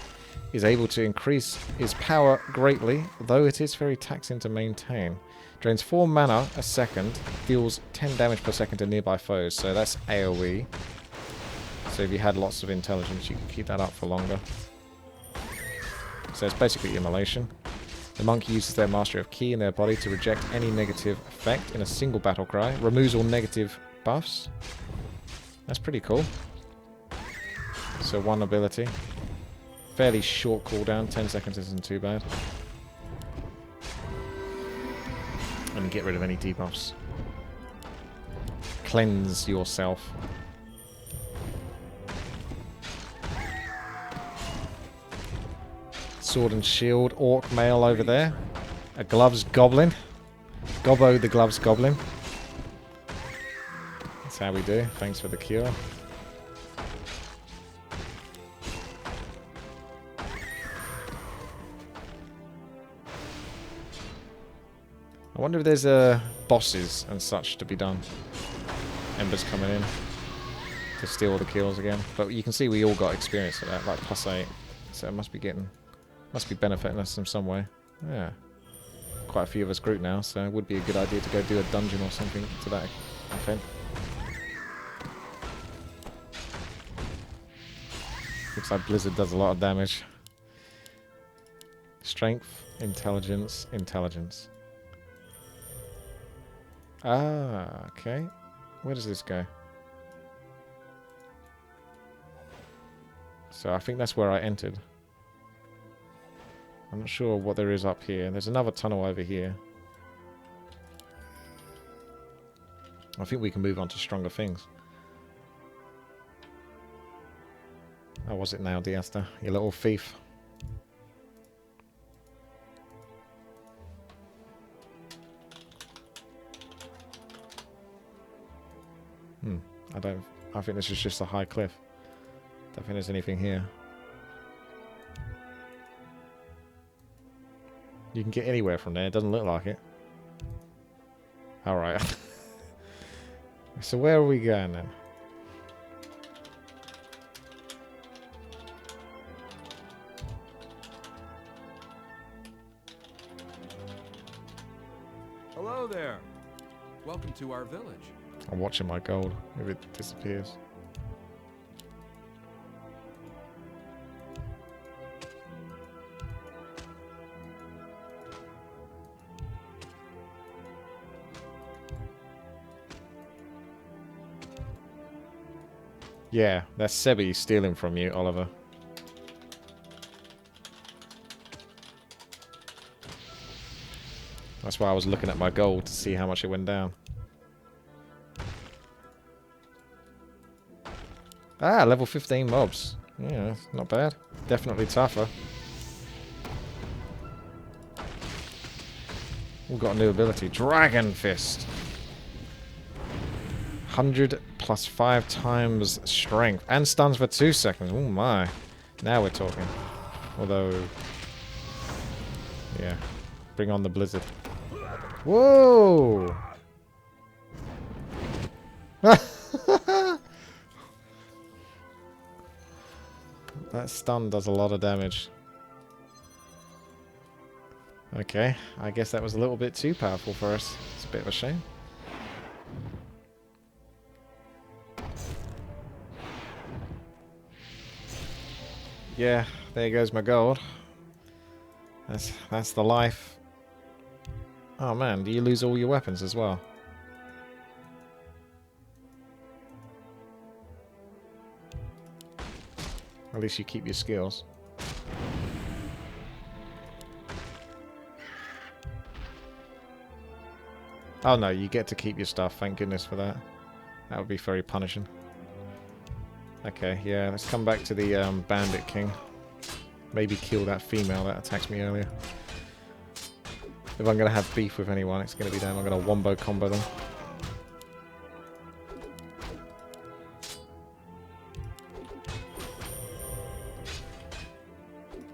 is able to increase his power greatly, though it is very taxing to maintain. Drains 4 mana a second, deals 10 damage per second to nearby foes, so that's AoE. So if you had lots of intelligence, you could keep that up for longer. So it's basically immolation. The monk uses their mastery of Ki in their body to reject any negative effect in a single battle cry. Removes all negative buffs. That's pretty cool. So one ability. Fairly short cooldown, 10 seconds isn't too bad. And get rid of any debuffs. Cleanse yourself. Sword and shield, orc male over there. A gloves goblin. Gobbo the gloves goblin. That's how we do. Thanks for the cure. I wonder if there's bosses and such to be done. Ember's coming in to steal all the kills again. But you can see we all got experience at that, like +8. So it must be benefiting us in some way. Yeah. Quite a few of us group now, so it would be a good idea to go do a dungeon or something to that effect. Looks like Blizzard does a lot of damage. Strength, intelligence, intelligence. Ah, okay. Where does this go? So I think that's where I entered. I'm not sure what there is up here. There's another tunnel over here. I think we can move on to stronger things. How was it now, Diasta? You little thief. I think this is just a high cliff. Don't think there's anything here. You can get anywhere from there. It doesn't look like it. Alright. So where are we going then? Hello there. Welcome to our village. I'm watching my gold if it disappears. Yeah, that's Sebi stealing from you, Oliver. That's why I was looking at my gold to see how much it went down. Ah, level 15 mobs. Yeah, not bad. Definitely tougher. We've got a new ability. Dragon Fist. 100 plus 5 times strength. And stuns for 2 seconds. Oh my. Now we're talking. Although... yeah. Bring on the blizzard. Whoa! That stun does a lot of damage. Okay, I guess that was a little bit too powerful for us. It's a bit of a shame. Yeah, there goes my gold. That's the life. Oh man, do you lose all your weapons as well? At least you keep your skills. Oh no, you get to keep your stuff, thank goodness for that. That would be very punishing. Okay, yeah, let's come back to the Bandit King. Maybe kill that female that attacked me earlier. If I'm going to have beef with anyone, it's going to be them. I'm going to wombo combo them.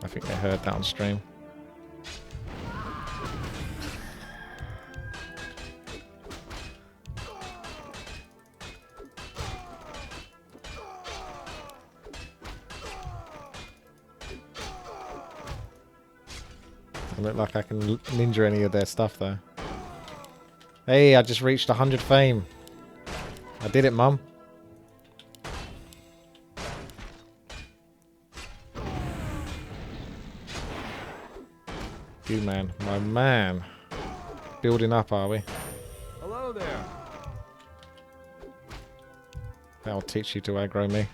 I think they heard that on stream. Doesn't look like I can ninja any of their stuff though. Hey, I just reached 100 fame. I did it, Mum. You man, my man. Building up, are we? Hello there. That'll teach you to aggro me.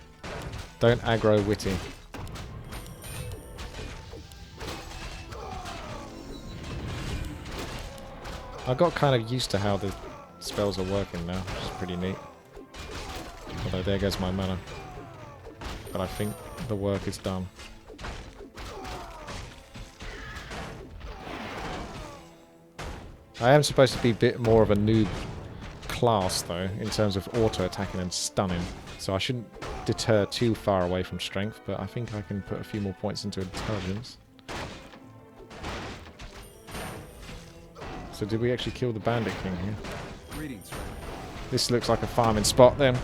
Don't aggro Witty. I got kind of used to how the spells are working now, which is pretty neat. Although there goes my mana. But I think the work is done. I am supposed to be a bit more of a noob class though, in terms of auto-attacking and stunning. So I shouldn't deter too far away from strength, but I think I can put a few more points into intelligence. So did we actually kill the Bandit King here? Greetings, friend. This looks like a farming spot then.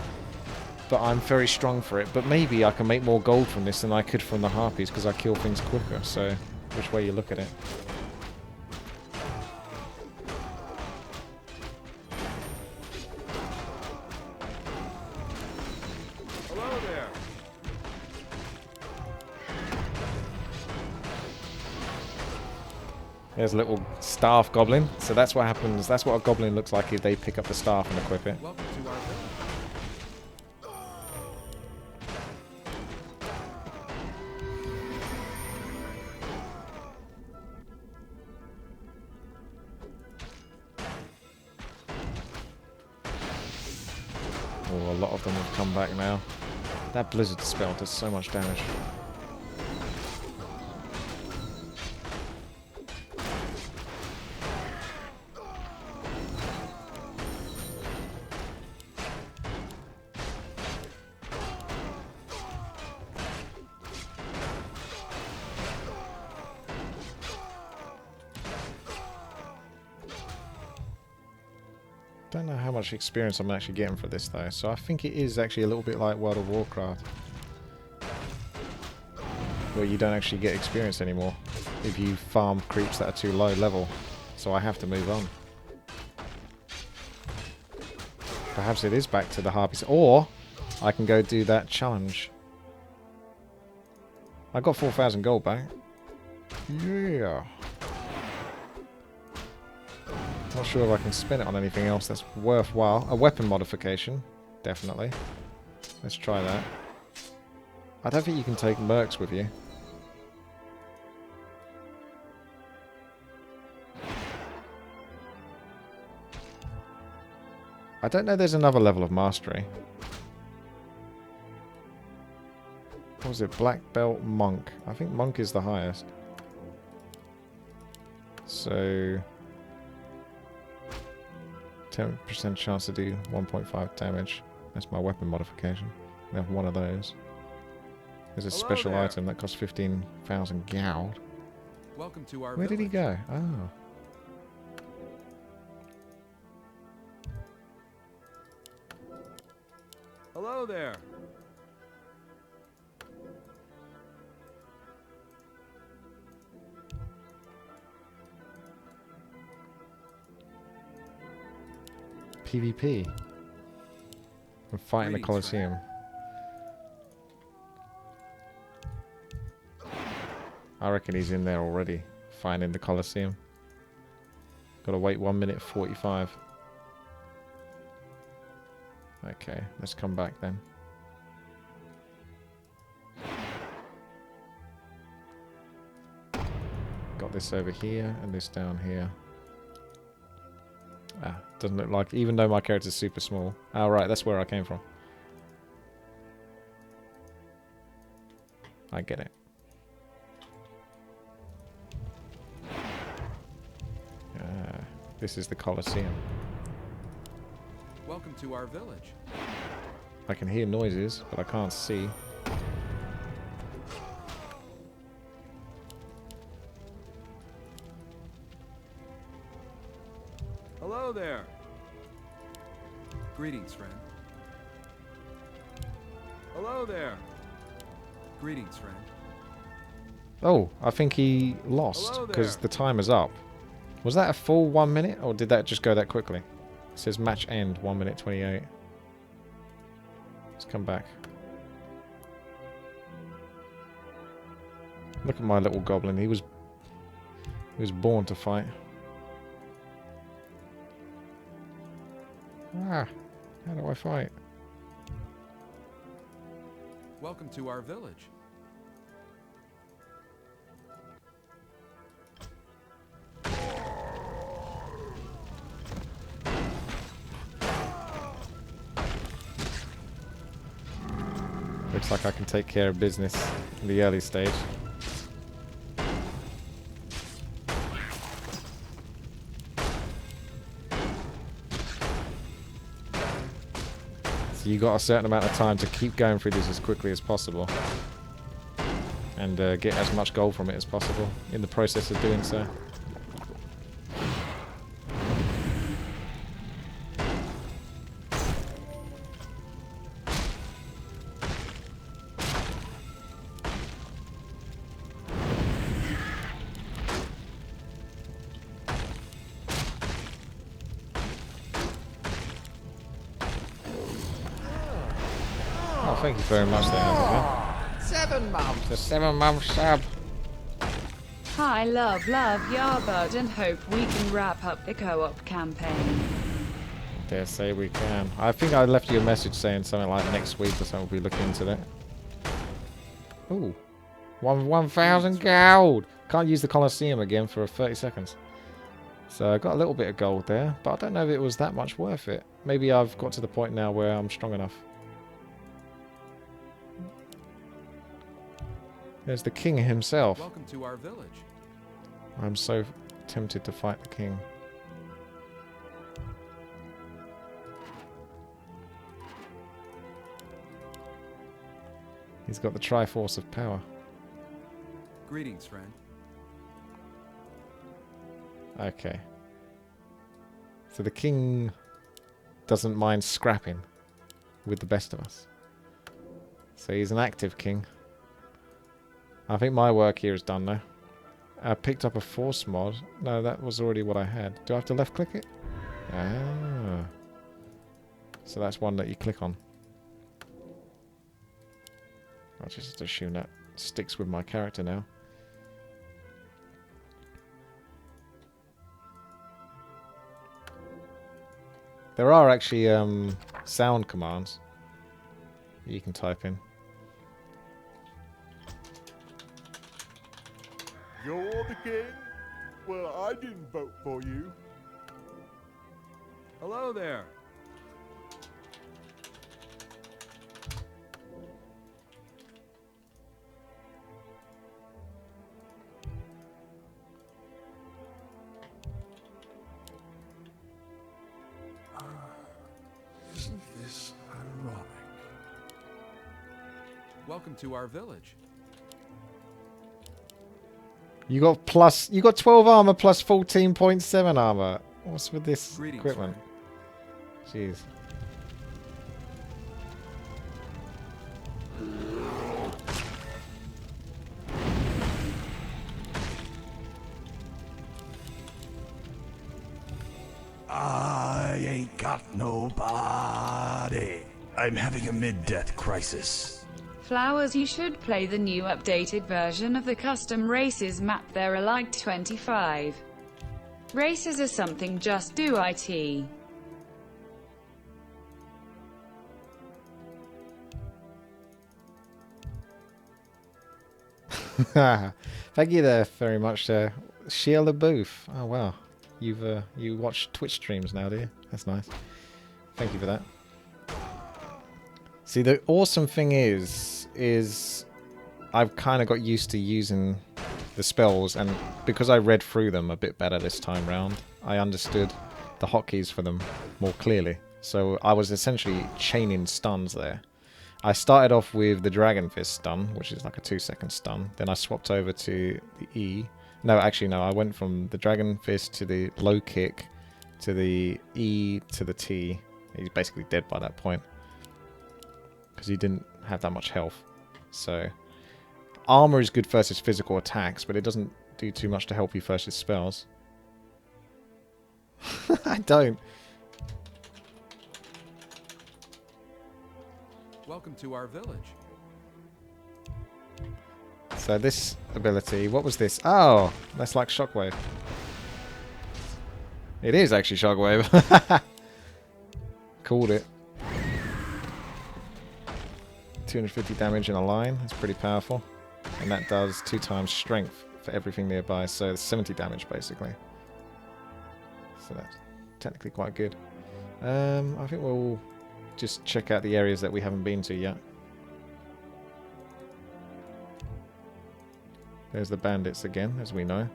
But I'm very strong for it. But maybe I can make more gold from this than I could from the Harpies because I kill things quicker. So which way you look at it. Hello there. There's a little staff goblin. So that's what happens. That's what a goblin looks like if they pick up the staff and equip it. Welcome to our village. Oh, a lot of them have come back now. That blizzard spell does so much damage. Don't know how much experience I'm actually getting for this though, so I think it is actually a little bit like World of Warcraft, where you don't actually get experience anymore if you farm creeps that are too low level, so I have to move on. Perhaps it is back to the Harpies, or I can go do that challenge. I got 4,000 gold back. Yeah. Not sure if I can spend it on anything else that's worthwhile. A weapon modification, definitely. Let's try that. I don't think you can take mercs with you. I don't know there's another level of mastery. What was it? Black belt monk. I think monk is the highest. So 10% chance to do 1.5 damage. That's my weapon modification. We have one of those. There's a special item that costs 15,000 gold. Welcome to our Where did he village. go? Oh. Hello there. PvP. We're fighting the Greetings, Colosseum. I reckon he's in there already, fighting the Colosseum. Gotta wait 1 minute 45. Okay, let's come back then. Got this over here and this down here. Ah, doesn't look like, even though my character's super small. Oh, right, that's where I came from. I get it. Ah, this is the Colosseum. Welcome to our village. I can hear noises, but I can't see. Hello there. Greetings, friend. Hello there. Greetings, friend. Oh, I think he lost Hello because there. the time is up. Was that a full 1 minute, or did that just go that quickly? It says match end 1 minute 28. Let's come back. Look at my little goblin. He was born to fight. Ah, how do I fight? Welcome to our village. Looks like I can take care of business in the early stage. So you got a certain amount of time to keep going through this as quickly as possible. And get as much gold from it as possible in the process of doing so. Oh, thank you very much there. 7 months. The 7-month sub. Hi, love, Yarbud, and hope we can wrap up the co-op campaign. Dare say we can. I think I left you a message saying something like next week or something. We'll be looking into that. Ooh. 1,000 gold! Can't use the Colosseum again for 30 seconds. So I got a little bit of gold there, but I don't know if it was that much worth it. Maybe I've got to the point now where I'm strong enough. There's the king himself. Welcome to our village. I'm so tempted to fight the king. He's got the Triforce of power. Greetings, friend. Okay. So the king doesn't mind scrapping with the best of us. So he's an active king. I think my work here is done now. I picked up a force mod. No, that was already what I had. Do I have to left click it? Ah. So that's one that you click on. I'll just assume that sticks with my character now. There are actually sound commands that you can type in. You're the king? Well, I didn't vote for you. Hello there. Welcome to our village. You got 12 armor plus 14.7 armor. What's with this Greetings, equipment? friend. Jeez. I ain't got nobody. I'm having a mid-death crisis. Flowers, you should play the new updated version of the custom races map. There are like 25 races or something. Just do it. Thank you there very much, Sheila Booth. Oh wow, you watch Twitch streams now, do you? That's nice. Thank you for that. See, the awesome thing is I've kind of got used to using the spells, and because I read through them a bit better this time round, I understood the hotkeys for them more clearly. So I was essentially chaining stuns there. I started off with the Dragon Fist stun, which is like a 2-second stun. Then I swapped over to the E. No, actually no, I went from the Dragon Fist to the low kick to the E to the T. He's basically dead by that point, because he didn't have that much health. So armor is good versus physical attacks, but it doesn't do too much to help you versus spells. I don't. Welcome to our village. So this ability, what was this? Oh, that's like Shockwave. It is actually Shockwave. Called it. 250 damage in a line. That's pretty powerful. And that does 2 times strength for everything nearby. So it's 70 damage basically. So that's technically quite good. I think we'll just check out the areas that we haven't been to yet. There's the bandits again, as we know.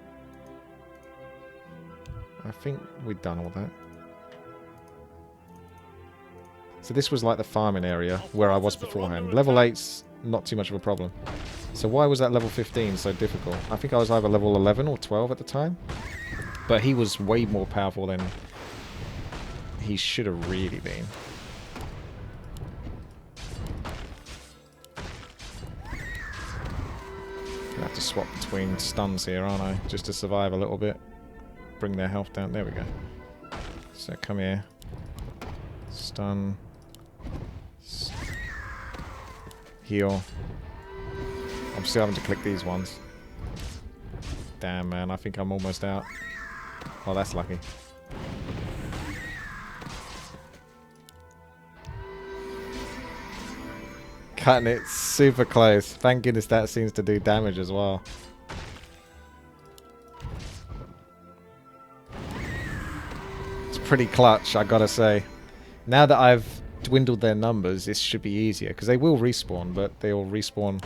I think we've done all that. So this was like the farming area where I was beforehand. Level 8's not too much of a problem. So why was that level 15 so difficult? I think I was either level 11 or 12 at the time. But he was way more powerful than he should have really been. Gonna have to swap between stuns here, aren't I? Just to survive a little bit. Bring their health down. There we go. So come here. Stun. Heal. I'm still having to click these ones. Damn, man. I think I'm almost out. Oh, that's lucky. Cutting it super close. Thank goodness that seems to do damage as well. It's pretty clutch, I gotta say. Now that I've dwindled their numbers, this should be easier, because they will respawn, but they will respawn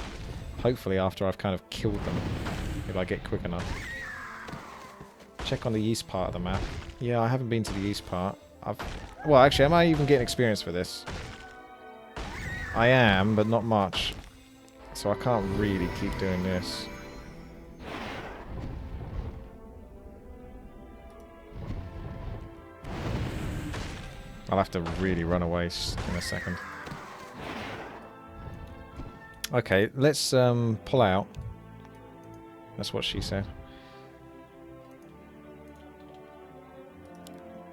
hopefully after I've kind of killed them, if I get quick enough. Check on the east part of the map. Yeah, I haven't been to the east part. Well, actually, am I even getting experience for this? I am, but not much. So I can't really keep doing this. I'll have to really run away in a second. Okay, let's pull out. That's what she said.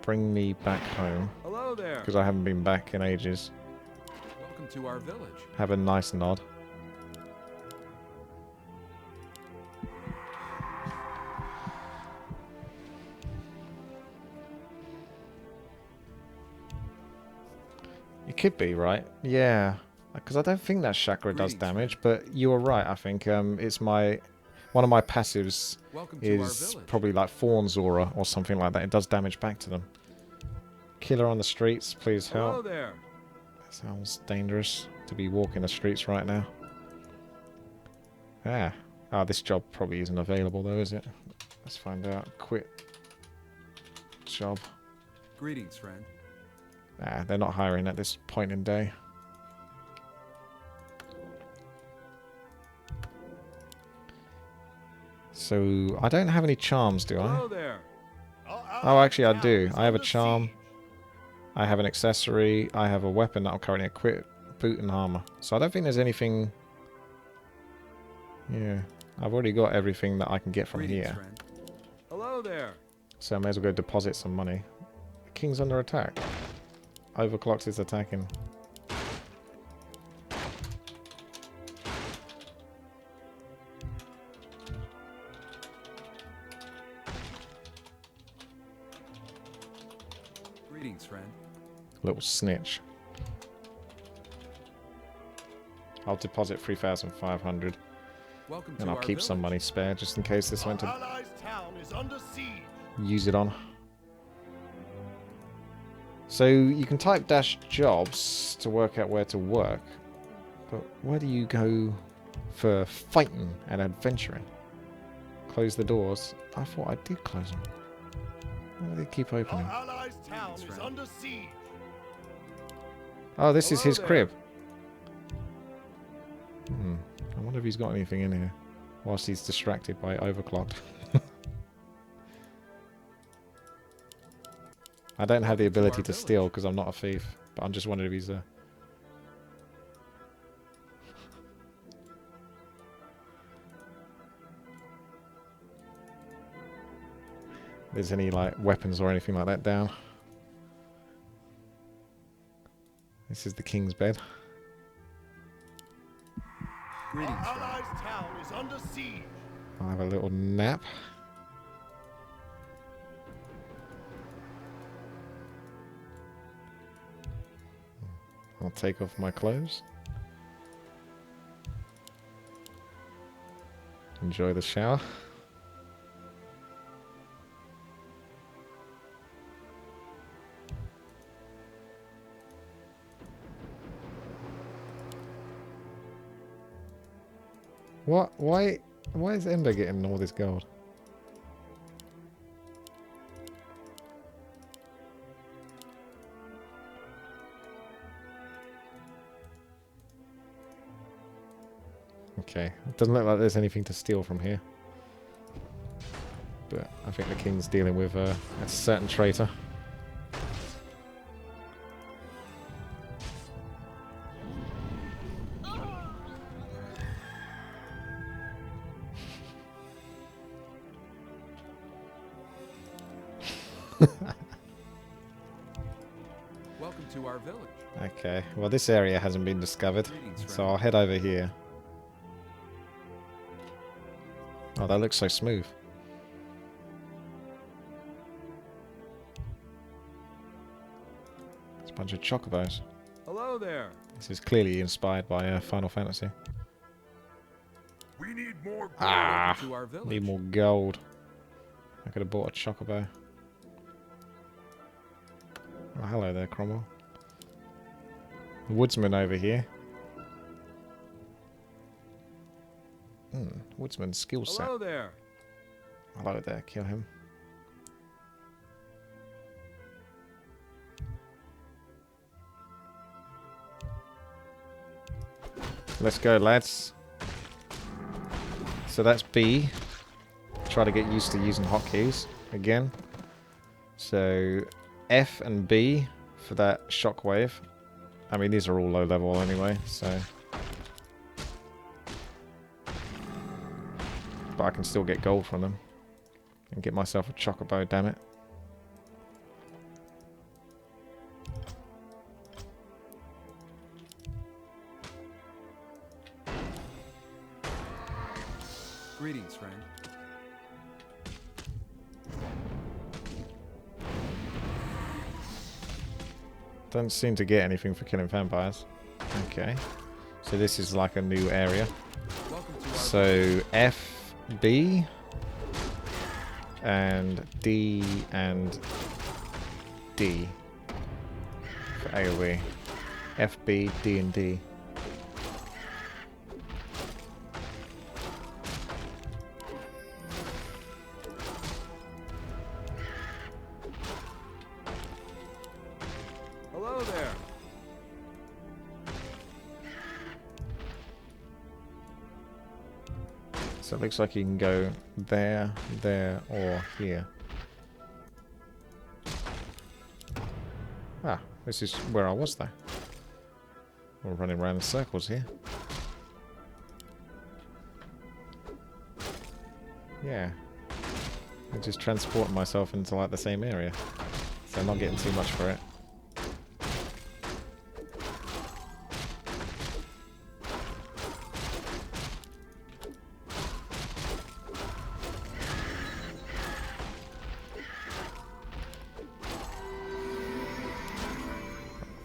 Bring me back home. Hello there. Because I haven't been back in ages. Welcome to our village. Have a nice nod. It could be, right? Yeah. Because I don't think that chakra does damage, but you were right, I think. It's one of my passives is probably like Fawn's Aura or something like that. It does damage back to them. Killer on the streets, please help. Hello there. Sounds dangerous to be walking the streets right now. Ah. Oh, this job probably isn't available though, is it? Let's find out. Quit job. Greetings, friend. Ah, they're not hiring at this point in day. So, I don't have any charms, do I? Hello there. Oh, actually, I do. I have a charm. I have an accessory. I have a weapon that I'm currently equipped. Boot and armor. So, I don't think there's anything... Yeah. I've already got everything that I can get from Greetings, here. friend. Hello there. So, I may as well go deposit some money. The king's under attack. Overclocked is attacking. Greetings, friend. Little snitch. I'll deposit 3,500 Welcome and to I'll our keep some village. money spare just in case this went to Allies' town is under siege. use it on. So you can type dash jobs to work out where to work, but where do you go for fighting and adventuring? Close the doors. I thought I did close them. Why do they keep opening? Our allies' town is under siege. Oh, this is Hello his there. crib. I wonder if he's got anything in here whilst he's distracted by overclocked. I don't have the ability to steal because I'm not a thief, but I'm just wondering if he's a... There's any like weapons or anything like that down. This is the king's bed. Greetings, Our friend. allies' town is under siege. I'll have a little nap. I'll take off my clothes. Enjoy the shower. What? Why is Ember getting all this gold? Okay, it doesn't look like there's anything to steal from here. But I think the king's dealing with a certain traitor. Welcome to our village. Okay, well this area hasn't been discovered, Greetings, so friend. I'll head over here. Oh, that looks so smooth. It's a bunch of chocobos. Hello there. This is clearly inspired by Final Fantasy. We need more gold. Ah, Welcome to our village. need more gold. I could have bought a chocobo. Oh, hello there, Cromwell. The woodsman over here. Woodsman's skill set. Hello there. Hello there, kill him. Let's go, lads. So that's B. Try to get used to using hotkeys again. So F and B for that shockwave. I mean, these are all low level anyway, so. But I can still get gold from them. And get myself a chocobo, damn it. Greetings, friend. Don't seem to get anything for killing vampires. Okay. So this is like a new area. Welcome to our So F, B, and D, and D for AoE. F, B, D, and D. Hello there. So So it looks like you can go there, there, or here. Ah, this is where I was though. We're running around in circles here. Yeah. I just transport myself into like the same area. So I'm not getting too much for it.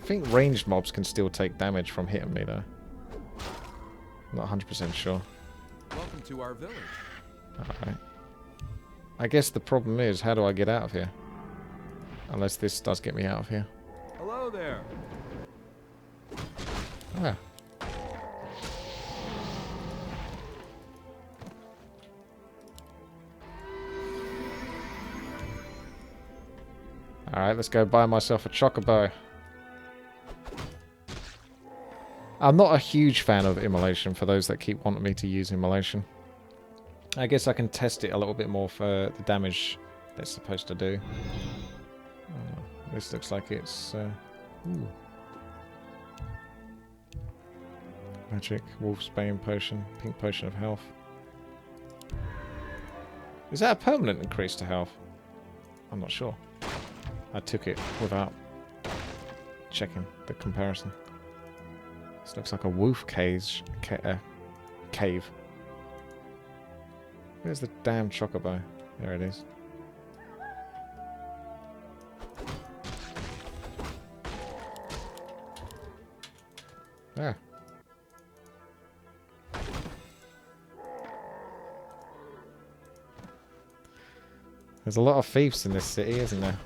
I think ranged mobs can still take damage from hitting me though. Not 100% sure. Welcome to our village. Alright. I guess the problem is, how do I get out of here? Unless this does get me out of here. Hello there. Ah. Alright, let's go buy myself a chocobo. I'm not a huge fan of immolation for those that keep wanting me to use immolation. I guess I can test it a little bit more for the damage that's supposed to do. This looks like it's... ooh. Magic, Wolfsbane potion, pink potion of health. Is that a permanent increase to health? I'm not sure. I took it without checking the comparison. This looks like a wolf cave. Where's the damn chocobo? There it is. Ah. There's a lot of thieves in this city, isn't there?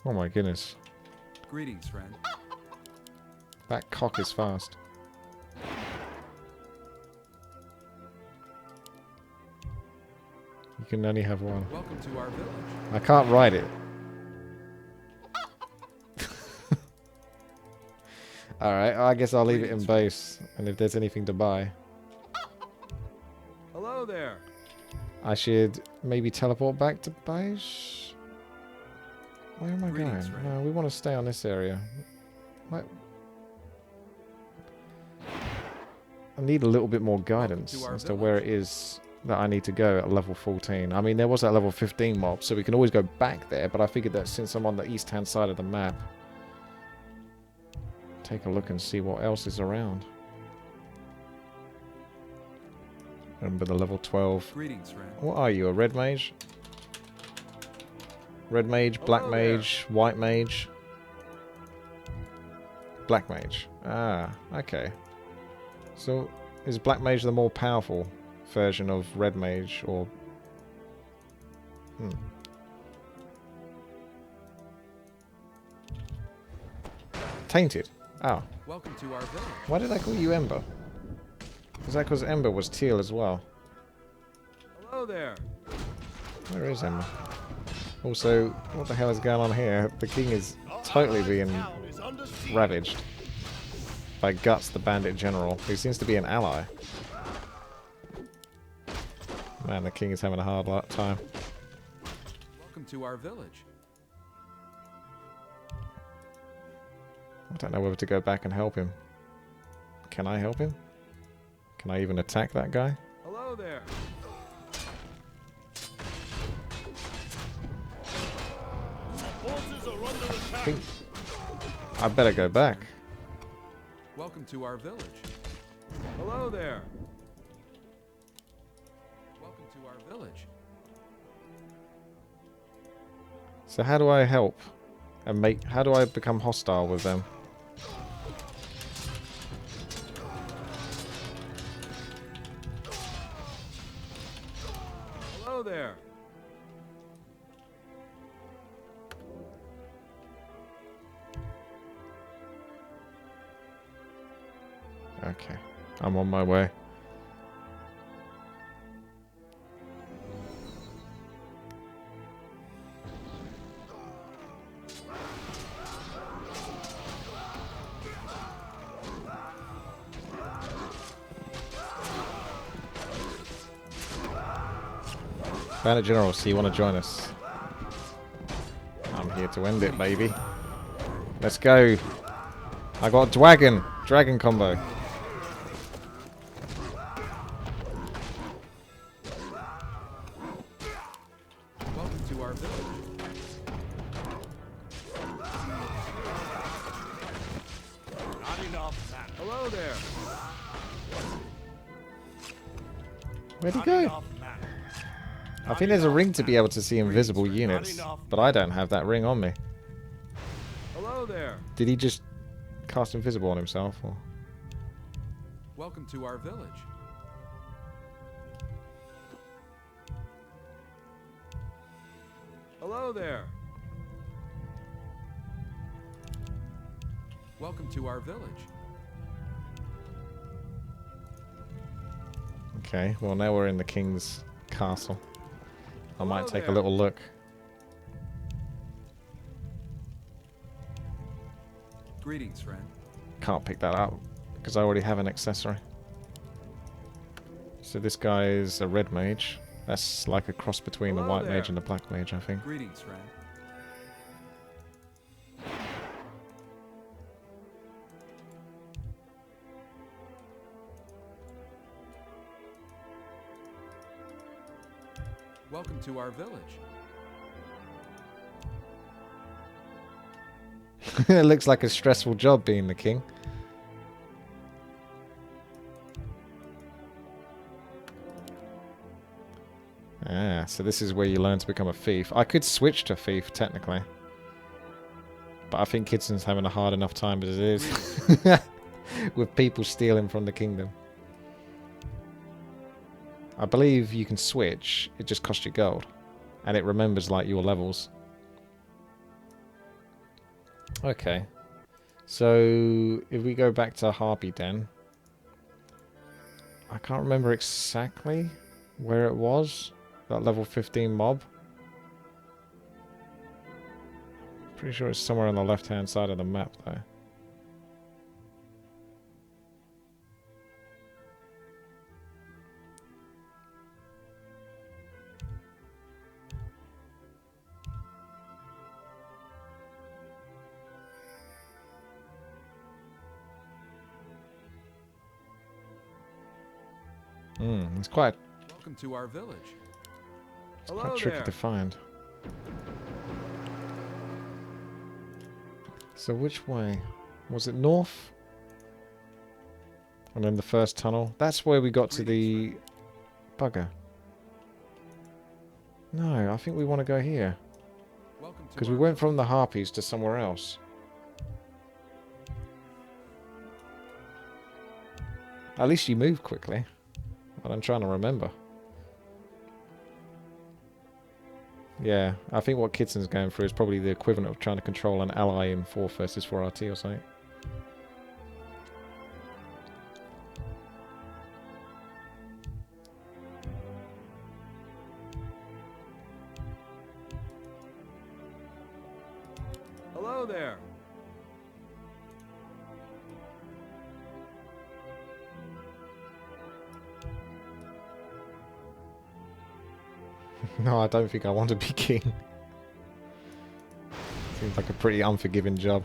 Oh my goodness. Greetings, friend. That cock is fast. You can only have one. Welcome to our village. I can't ride it. Alright, I guess I'll leave it in base. And if there's anything to buy, Hello there. I should maybe teleport back to base. Where am I Greetings, going? friend. No, we want to stay on this area. What? I need a little bit more guidance our as to where it is that I need to go at level 14. I mean, there was that level 15 mob, so we can always go back there, but I figured that since I'm on the east-hand side of the map, take a look and see what else is around. Remember the level 12. Greetings, friend. What are you, a red mage? Red mage, black Hello there. mage, white mage. Black mage. Ah, okay. So, is black mage the more powerful version of red mage, or... Tainted. Oh. Welcome to our village. Why did I call you Ember? Is that because Ember was teal as well? Hello there. Where is Ember? Also, what the hell is going on here? The king is totally being Town is under siege. ravaged by Guts, the bandit general, who seems to be an ally. Man, the king is having a hard time. Welcome to our village. I don't know whether to go back and help him. Can I help him? Can I even attack that guy? Hello there. Forces are under I attack. think I better go back. Welcome to our village. Hello there. Welcome to our village. So how do I help? And how do I become hostile with them? Hello there. Okay. I'm on my way. Bandit General, so you want to join us? I'm here to end it, baby. Let's go. I got Dragon. Dragon combo. Welcome to our village. Not enough mana. Hello there. Where'd he Not go? enough mana. I think there's a ring to be able to see invisible units, but I don't have that ring on me. Hello there. Did he just cast invisible on himself? Or? Welcome to our village. Hello there. Welcome to our village. Okay, well now we're in the king's castle. I might Hello take a there. little look. Greetings, friend. Can't pick that up because I already have an accessory. So this guy is a red mage. That's like a cross between the Hello white there. mage and the black mage, I think. Greetings, friend. Welcome to our village. It looks like a stressful job being the king. Ah, so this is where you learn to become a thief. I could switch to thief, technically. But I think Kidson's having a hard enough time as it is. With people stealing from the kingdom. I believe you can switch, it just costs you gold. And it remembers, like, your levels. Okay. So, if we go back to Harpy Den. I can't remember exactly where it was. That level 15 mob. Pretty sure it's somewhere on the left-hand side of the map, though. It's quite Welcome to our village. quite Hello tricky there. to find. So which way? Was it north? And then the first tunnel? That's where we got to the bugger. No, I think we want to go here. Welcome to Because we our went from the Harpies to somewhere else. At least you move quickly. But I'm trying to remember. Yeah, I think what Kidson's going through is probably the equivalent of trying to control an ally in 4 versus 4 RT or something. Hello there. No, I don't think I want to be king. Seems like a pretty unforgiving job.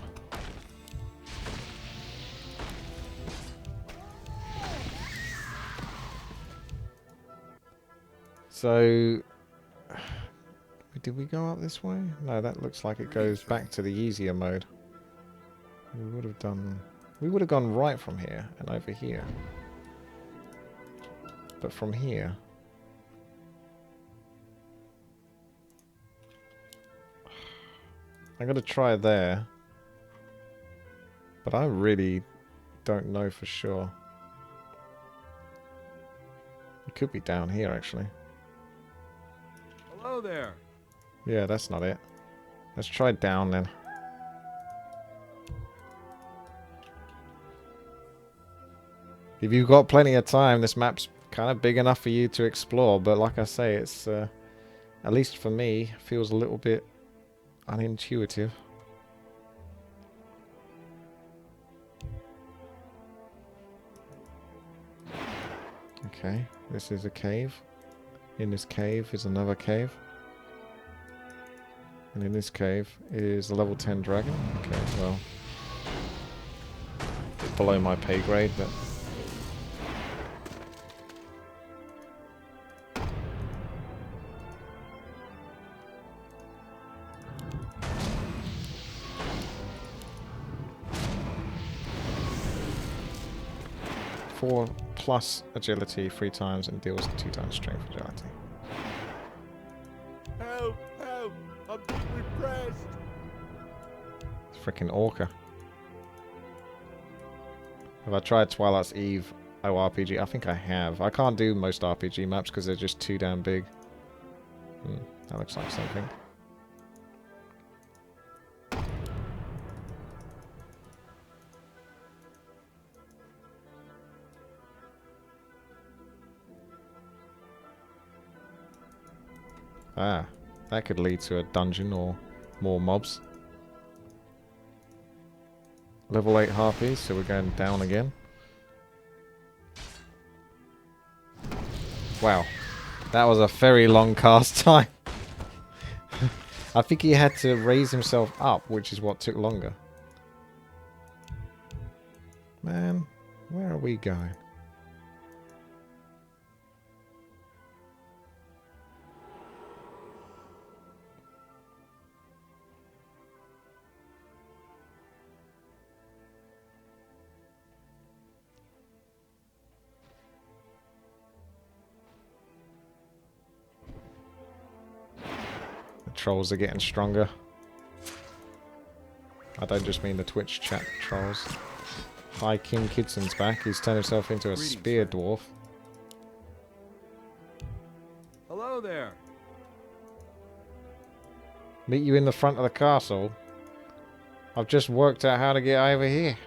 So, did we go up this way? No, that looks like it goes back to the easier mode. We would have done... We would have gone right from here and over here. But from here... I'm going to try there. But I really don't know for sure. It could be down here, actually. Hello there. Yeah, that's not it. Let's try down then. If you've got plenty of time, this map's kind of big enough for you to explore. But like I say, it's, at least for me, feels a little bit unintuitive. Okay, this is a cave. In this cave is another cave. And in this cave is a level 10 dragon. Okay, well. It's below my pay grade, but... plus agility 3 times and deals 2 times strength agility. Help! Help! I'm being repressed! Freaking Orca. Have I tried Twilight's Eve ORPG? I think I have. I can't do most RPG maps because they're just too damn big. That looks like something. Ah, that could lead to a dungeon or more mobs. Level 8 Harpies, so we're going down again. Wow, that was a very long cast time. I think he had to raise himself up, which is what took longer. Man, where are we going? Trolls are getting stronger. I don't just mean the Twitch chat trolls. Hi, King Kidson's back. He's turned himself into a spear dwarf. Hello there. Meet you in the front of the castle. I've just worked out how to get over here.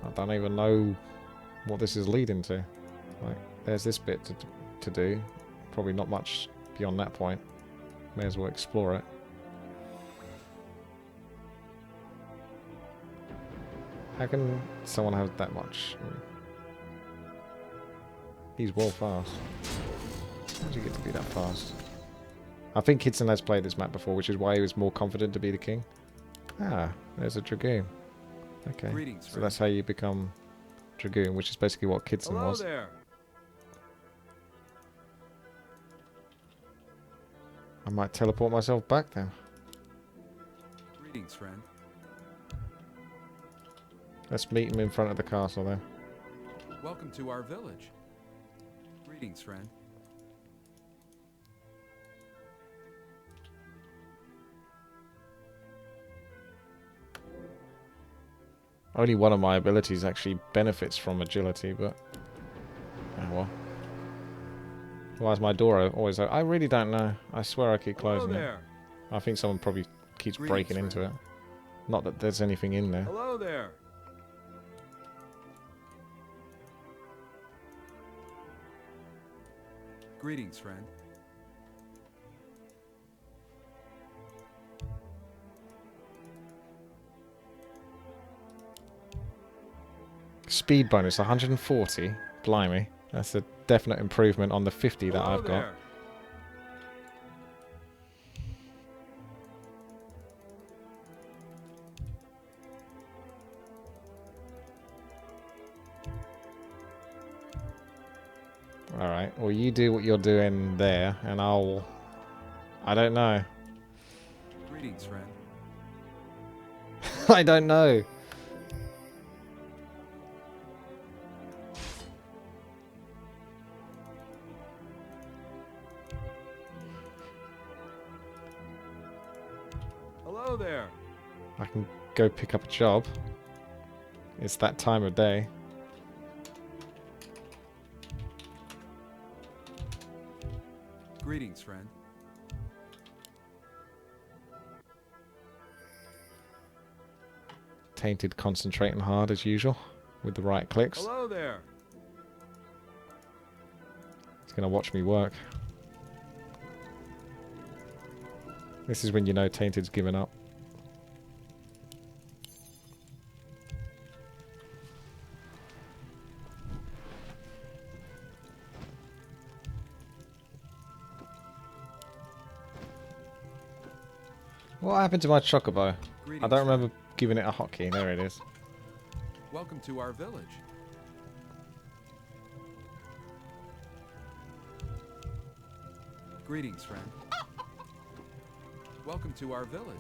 I don't even know what this is leading to. Like, there's this bit to do. Probably not much beyond that point. May as well explore it. How can someone have that much? He's well fast. How did you get to be that fast? I think Kitson has played this map before, which is why he was more confident to be the king. Ah, there's a Dragoon. Okay, Greetings, so that's how you become Dragoon, which is basically what Kitson was. Hello there. I might teleport myself back then. Greetings, friend. Let's meet him in front of the castle then. Welcome to our village. Greetings, friend. Only one of my abilities actually benefits from agility, but... oh well. Why is my door always open? I really don't know. I swear I keep closing it. I think someone probably keeps breaking into it. Not that there's anything in there. Hello there. Greetings, friend. Speed bonus 140. Blimey. That's a definite improvement on the 50 that I've got. Alright, well you do what you're doing there, and I'll... I don't know. Greetings, friend. I don't know. Hello there. I can go pick up a job. It's that time of day. Greetings, friend. Tainted concentrating hard as usual. with the right clicks. Hello there. It's going to watch me work. This is when you know Tainted's given up. What happened to my chocobo? I don't remember giving it a hotkey. There it is. Welcome to our village. Greetings, friend. Welcome to our village.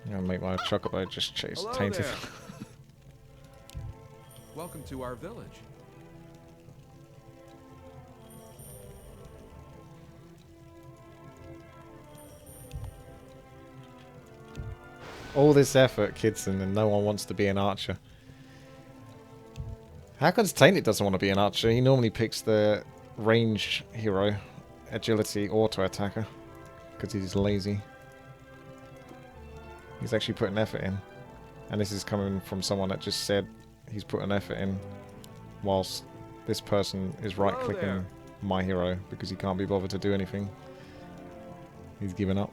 I'm gonna make my chocobo just chase Hello Tainted. there. Welcome to our village. All this effort, Kitson, and no one wants to be an archer. How comes Tainted doesn't want to be an archer? He normally picks the range hero, agility, auto attacker, because he's lazy. He's actually put an effort in. And this is coming from someone that just said he's put an effort in, whilst this person is right-clicking my hero because he can't be bothered to do anything. He's given up.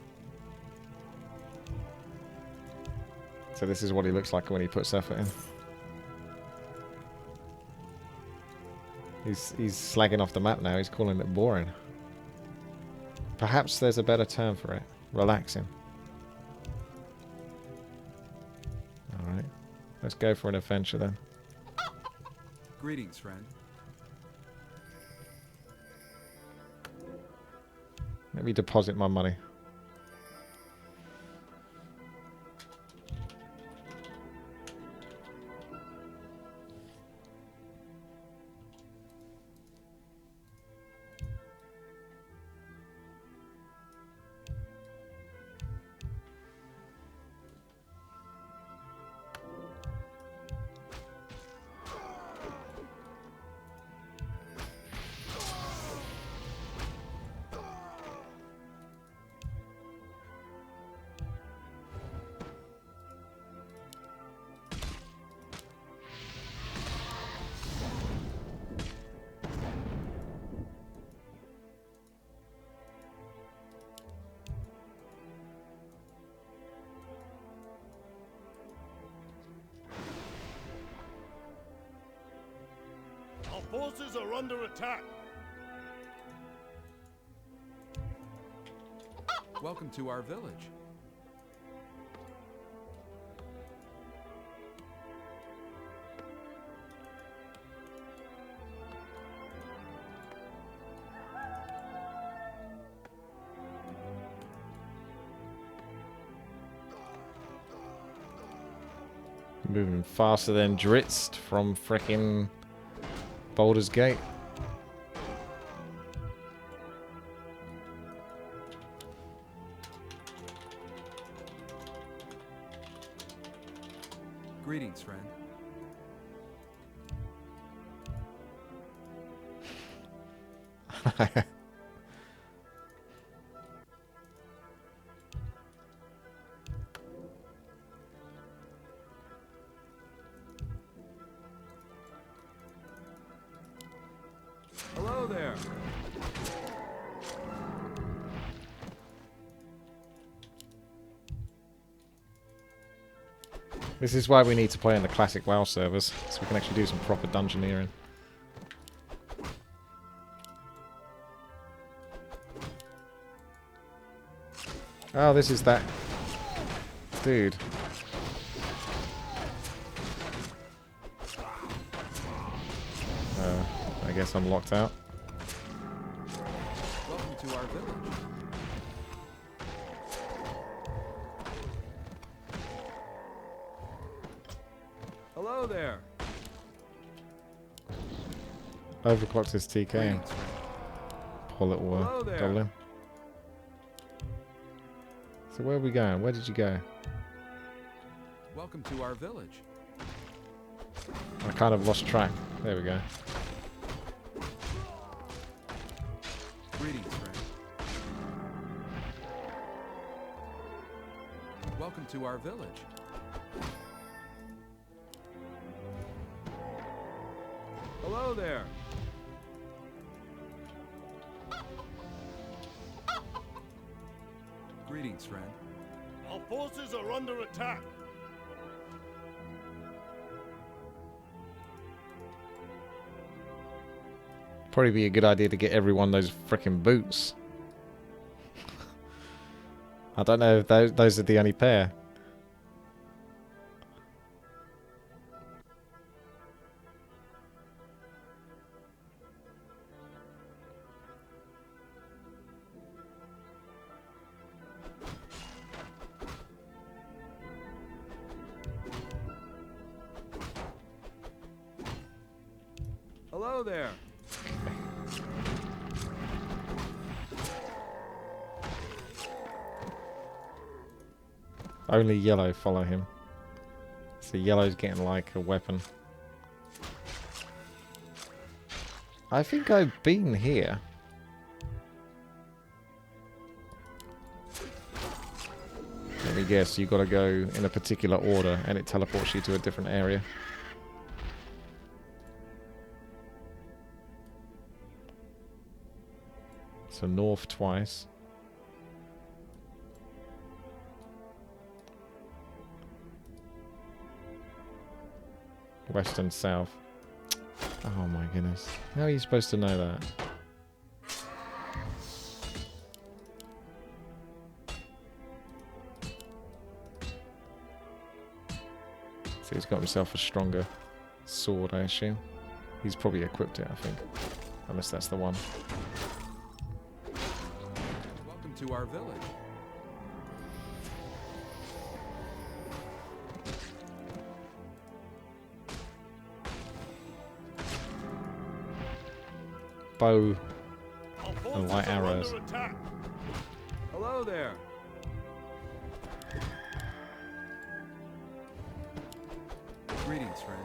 So this is what he looks like when he puts effort in. He's slagging off the map now. He's calling it boring. Perhaps there's a better term for it. Relaxing. Alright. Let's go for an adventure then. Greetings, friend. Let me deposit my money. Our forces are under attack. Welcome to our village. Moving faster than Dritz from frickin' Baldur's Gate. Greetings, friend. Hello there. This is why we need to play in the classic WoW servers, so we can actually do some proper dungeoneering. Oh, this is that dude. I guess I'm locked out. Welcome to our village. Hello there. Overclocked his TK. Greetings, friend. Poor little Hello there. goblin. So where are we going? Where did you go? Welcome to our village. I kind of lost track. There we go. Greetings, friend. Welcome to our village. Hello there. Greetings, friend. Our forces are under attack. Probably be a good idea to get everyone those frickin' boots. I don't know if those are the only pair. Hello there. Only yellow follow him. So yellow's getting like a weapon. I think I've been here. Let me guess, you gotta go in a particular order and it teleports you to a different area. So north twice. West and south. Oh my goodness. How are you supposed to know that? So he's got himself a stronger sword, I assume. He's probably equipped it, I think. Unless that's the one. Welcome to our village. Bow Our forces and light are arrows. under attack. Hello there. Greetings, friend.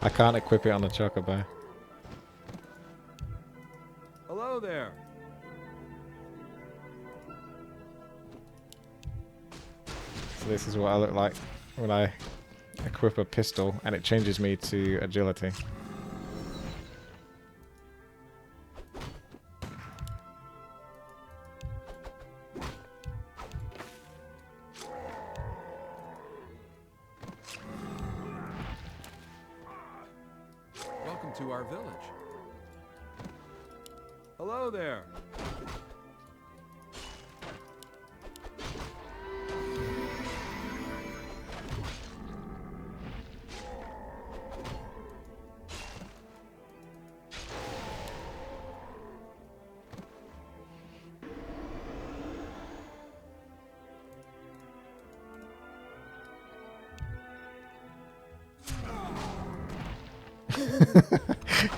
I can't equip it on the chocobo. Hello there. So this is what I look like when I equip a pistol and it changes me to agility. Welcome to our village. Hello there.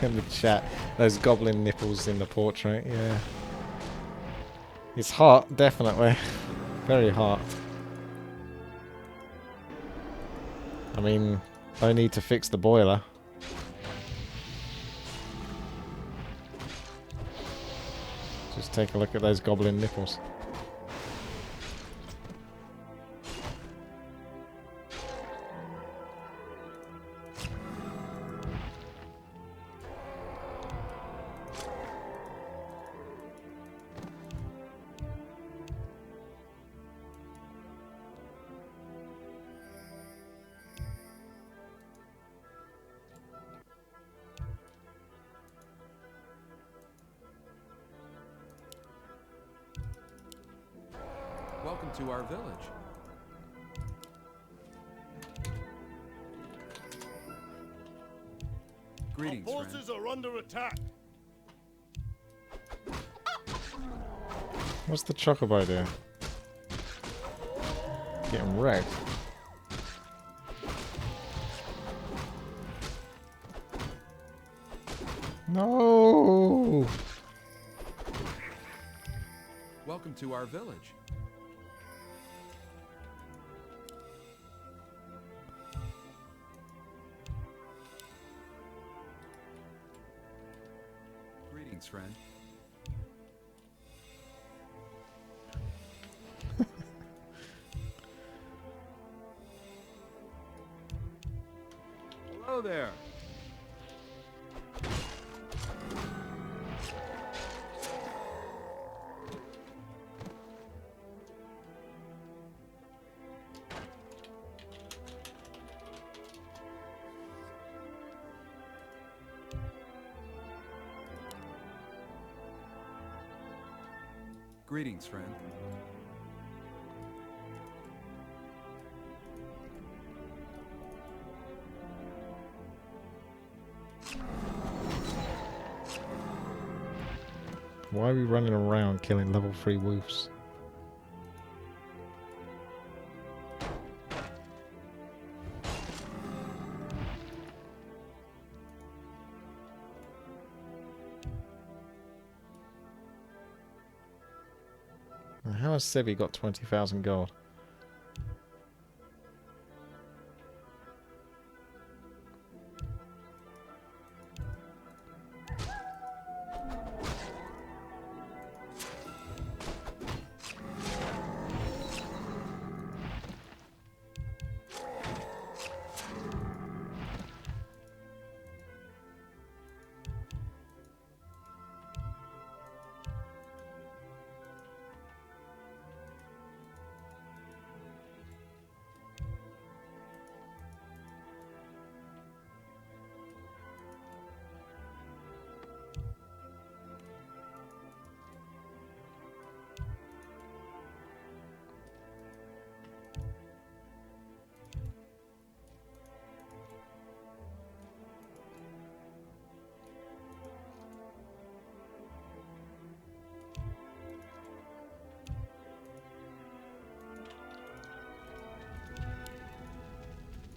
In the chat, those goblin nipples in the portrait, yeah. It's hot, definitely. Very hot. I mean, I need to fix the boiler. Just take a look at those goblin nipples. Welcome to our village. Our Greetings, friend. forces are under attack. What's the chocobo doing? Getting wrecked. No! Welcome to our village. Greetings, friend. there. Greetings, friend. Why are we running around killing level 3 wolves? How has Sebi got 20,000 gold?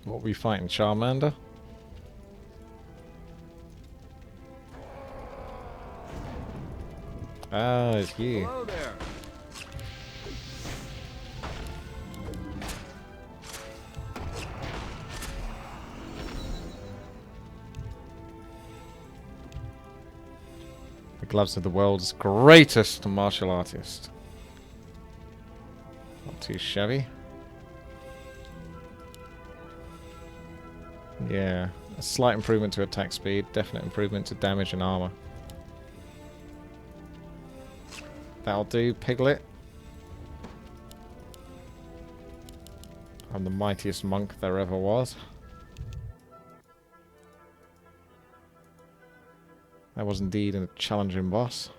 What are we fighting, Charmander? Ah, it's you. Hello there. The gloves of the world's greatest martial artist. Not too shabby. Yeah, a slight improvement to attack speed, definite improvement to damage and armor. That'll do, Piglet. I'm the mightiest monk there ever was. That was indeed a challenging boss.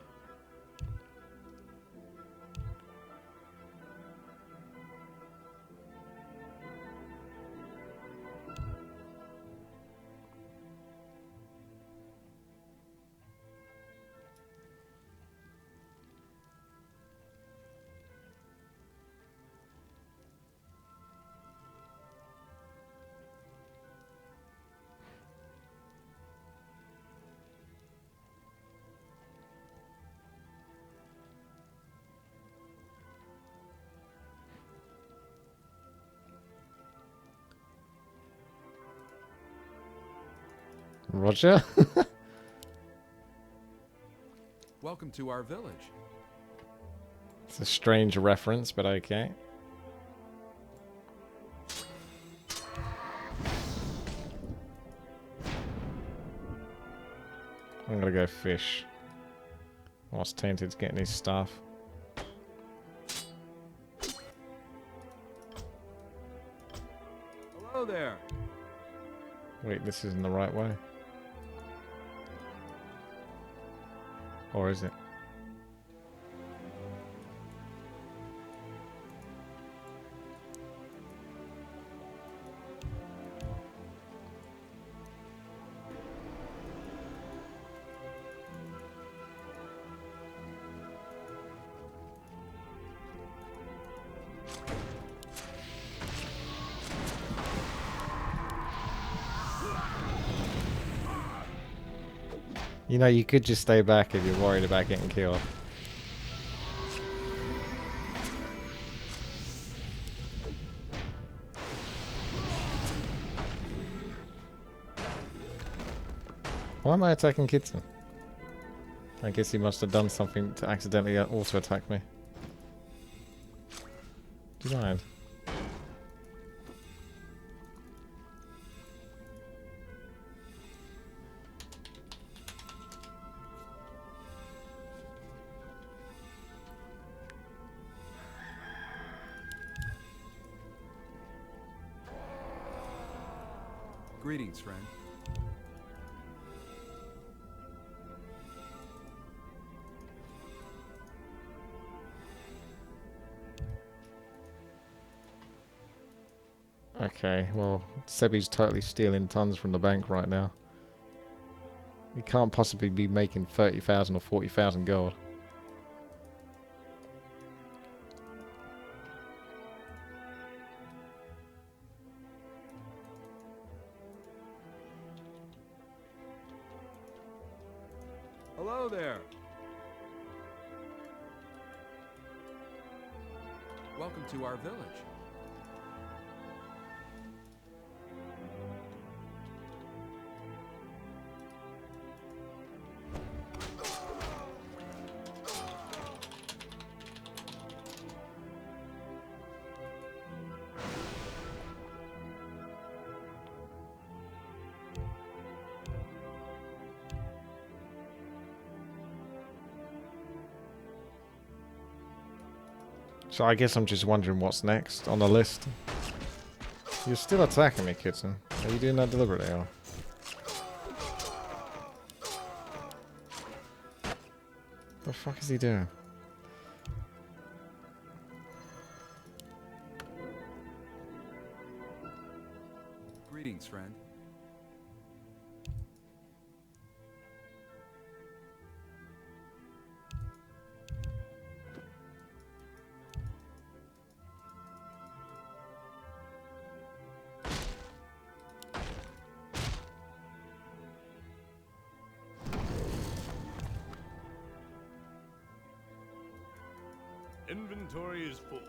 Roger? Welcome to our village. It's a strange reference, but okay. I'm gonna go fish. Whilst Tainted's getting his stuff. Hello there. Wait, this isn't the right way. Or is it? You know, you could just stay back if you're worried about getting killed. Why am I attacking Kitson? I guess he must have done something to accidentally also attack me. Do you mind? Greetings, friend. Okay, well, Sebi's totally stealing tons from the bank right now. He can't possibly be making 30,000 or 40,000 gold. Hello there. Welcome to our village. So I guess I'm just wondering what's next on the list. You're still attacking me, Kitson. Are you doing that deliberately, or? The fuck is he doing? Greetings, friend. Inventory is full.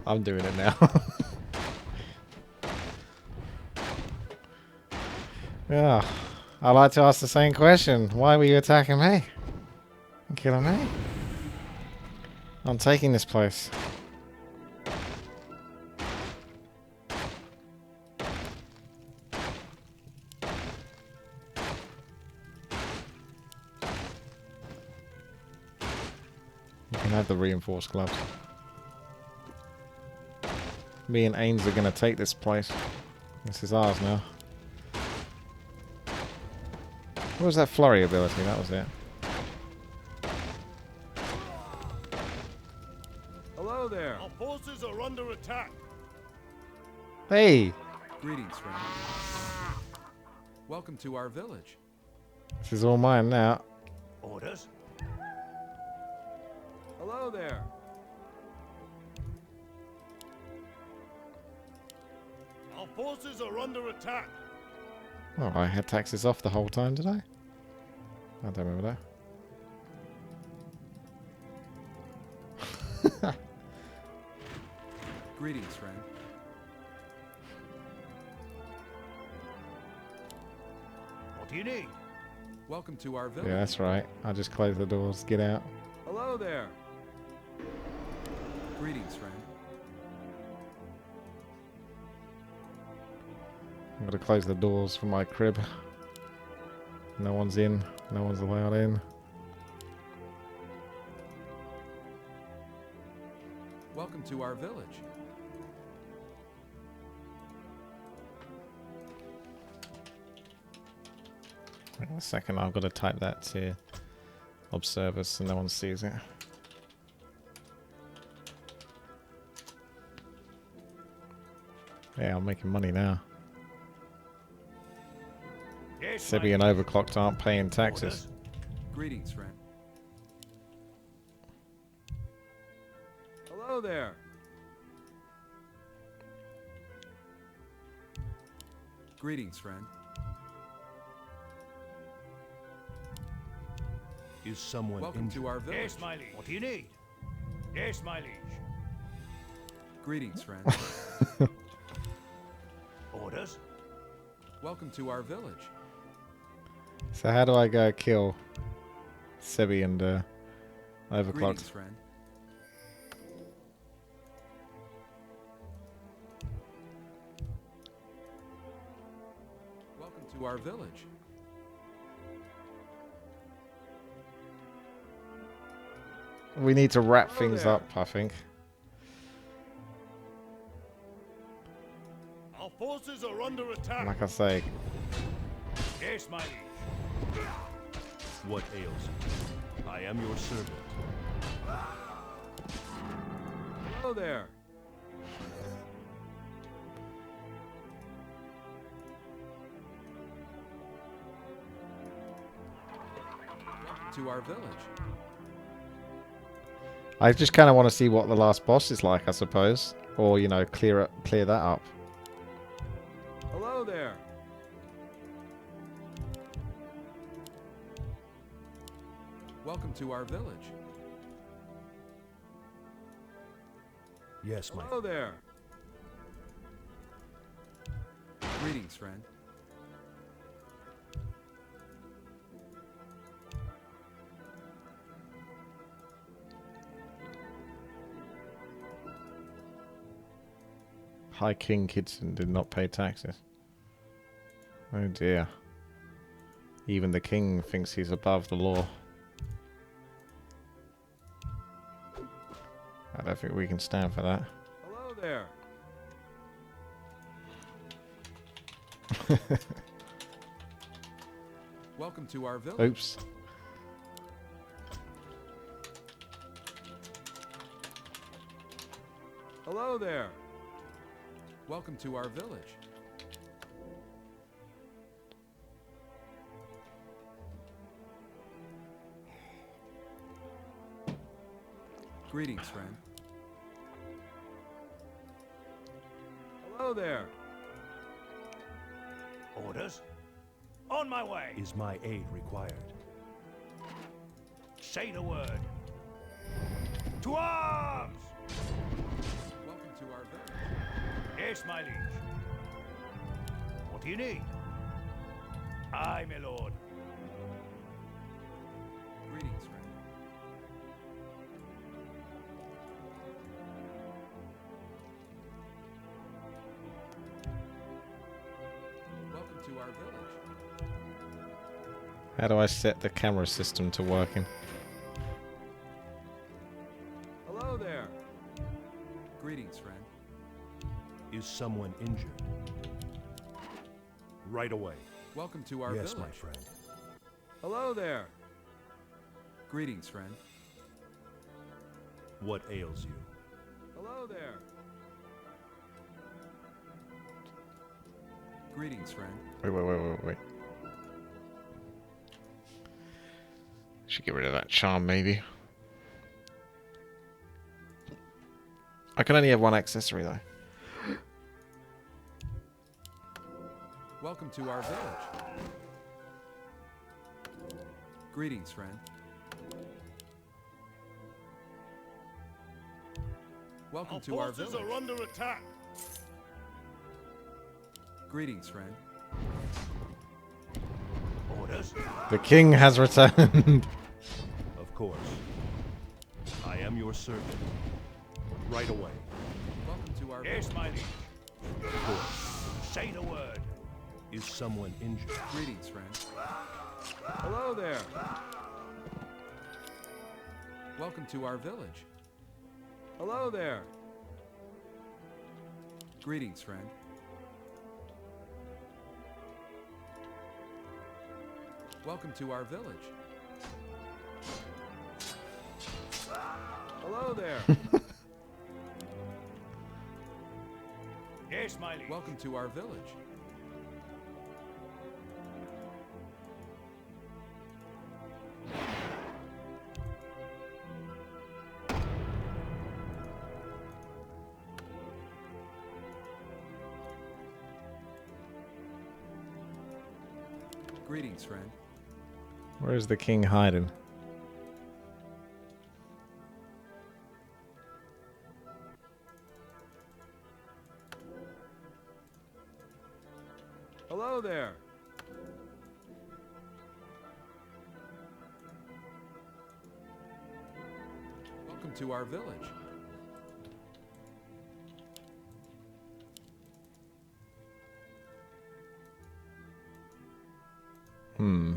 I'm doing it now. Yeah, I'd like to ask the same question. Why were you attacking me? And killing me? I'm taking this place. You can have the reinforced gloves. Me and Ains are going to take this place. This is ours now. What was that flurry ability? That was it. Hello there. Our forces are under attack. Hey! Greetings, friend. Welcome to our village. This is all mine now. Orders? Hello there. Our forces are under attack. Oh, I had taxes off the whole time, did I? I don't remember that. Greetings, friend. What do you need? Welcome to our village. Yeah, that's right. I just close the doors, get out. Hello there. Greetings, friend. I'm going to close the doors for my crib. No one's in. No one's allowed in. Welcome to our village. Wait a second, I've got to type that to observers so no one sees it. Yeah, I'm making money now. Yes, Sebi and Overclocked aren't paying taxes. Orders? Greetings, friend. Hello there. Greetings, friend. Is someone Welcome injured? to our village. Yes, my liege. What do you need? Yes, my liege. Greetings, friend. Orders? Welcome to our village. So how do I go kill Sebi and Overclocked? Greetings, friend. Welcome to our village. We need to wrap Hello things there. up, I think. Our forces are under attack. Like I say, Yes, my liege. What ails you? I am your servant. Hello there. Welcome to our village. I just kind of want to see what the last boss is like, I suppose, or you know, clear that up. Hello there. Welcome to our village. Yes, my Hello there. Greetings, friend. High King Kitson did not pay taxes. Oh dear. Even the king thinks he's above the law. I don't think we can stand for that. Hello there. Welcome to our village. Oops. Hello there. Welcome to our village. Greetings, friend. Hello there. orders. On my way. Is my aid required? Say the word. To arms! Welcome to our village. Yes, my liege. What do you need? Aye, my lord. Greetings, friend. Welcome to our village. How do I set the camera system to working? Hello there. Greetings, friend. Is someone injured? Right away. Welcome to our Yes, village. my friend. Hello there. Greetings, friend. What ails you? Hello there. Greetings, friend. Wait. Should get rid of that charm, maybe. I can only have one accessory, though. Welcome to our village. Greetings, friend. Welcome to our village. Are under attack. Greetings, friend. Orders? The king has returned. Of course. I am your servant. Right away. Welcome to our Yes, village. my liege. Of course. Say the word. Is someone injured? Greetings, friend. Hello there. Welcome to our village. Hello there. Greetings, friend. Welcome to our village. Hello there. Yes, my liege. Welcome to our village. Greetings, friend. Where's the king hiding? Hello there. Welcome to our village. Hmm.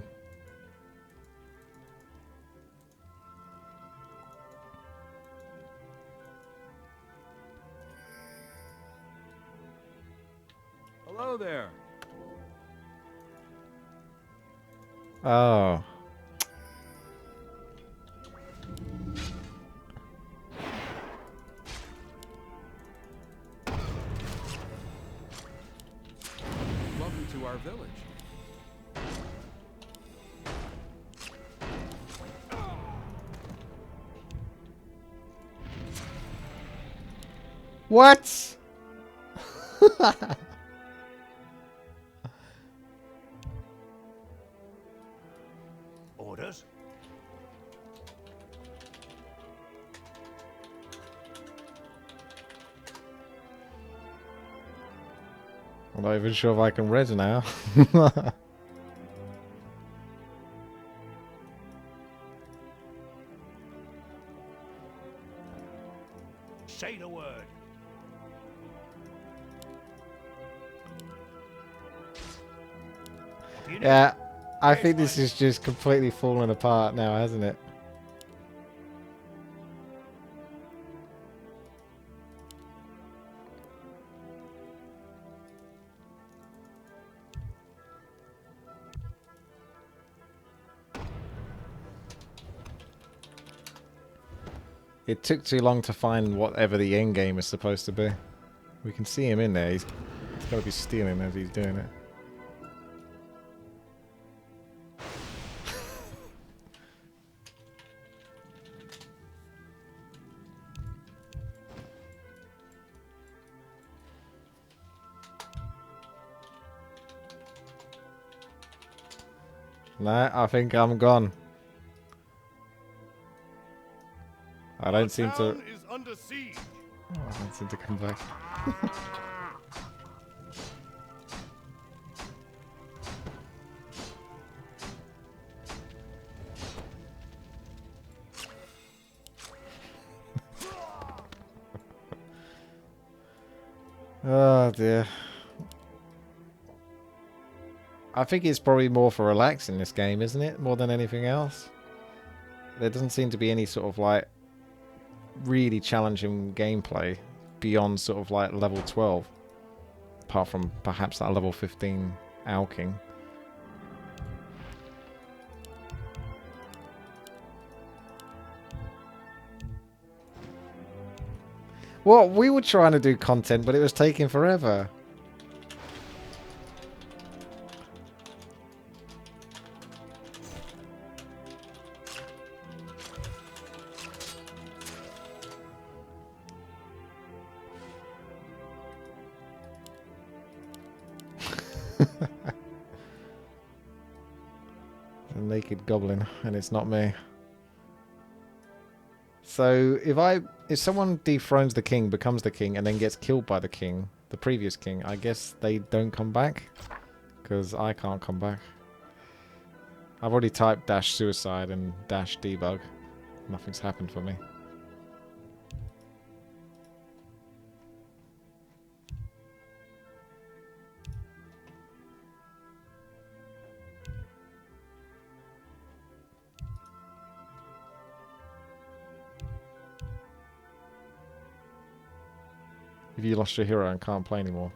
Hello there. Oh. Welcome to our village. What? Orders? I'm not even sure if I can read now. Say the word. What do you need? Yeah, I think this is just completely falling apart now, hasn't it? It took too long to find whatever the end game is supposed to be. We can see him in there. He's got to be stealing as he's doing it. No, I think I'm gone. I don't seem to. Town is under siege. Oh, I don't seem to come back. Oh dear. I think it's probably more for relaxing this game, isn't it? More than anything else. There doesn't seem to be any sort of like really challenging gameplay beyond sort of like level 12. Apart from perhaps that level 15 Owl King. Well, we were trying to do content, but it was taking forever. A naked goblin, and it's not me. So if someone dethrones the king, becomes the king, and then gets killed by the king, the previous king, I guess they don't come back? Because I can't come back. I've already typed dash suicide and dash debug. Nothing's happened for me. If you lost your hero and can't play anymore,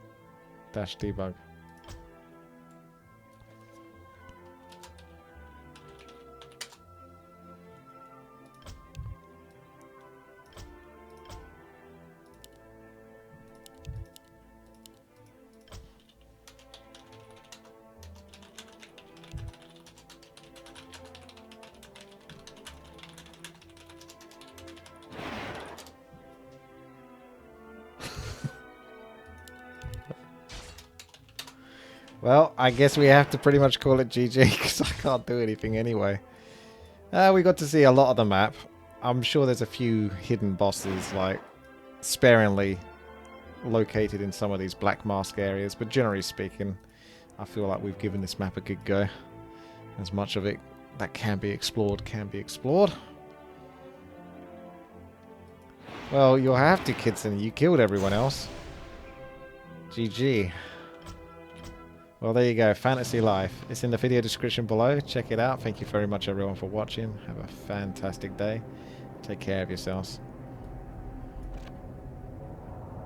dash debug. Well, I guess we have to pretty much call it GG because I can't do anything anyway. We got to see a lot of the map. I'm sure there's a few hidden bosses, like, sparingly located in some of these black mask areas, but generally speaking, I feel like we've given this map a good go. As much of it that can be explored can be explored. Well, you'll have to, Kitson. You killed everyone else. GG. Well, there you go. Fantasy Life. It's in the video description below. Check it out. Thank you very much, everyone, for watching. Have a fantastic day. Take care of yourselves.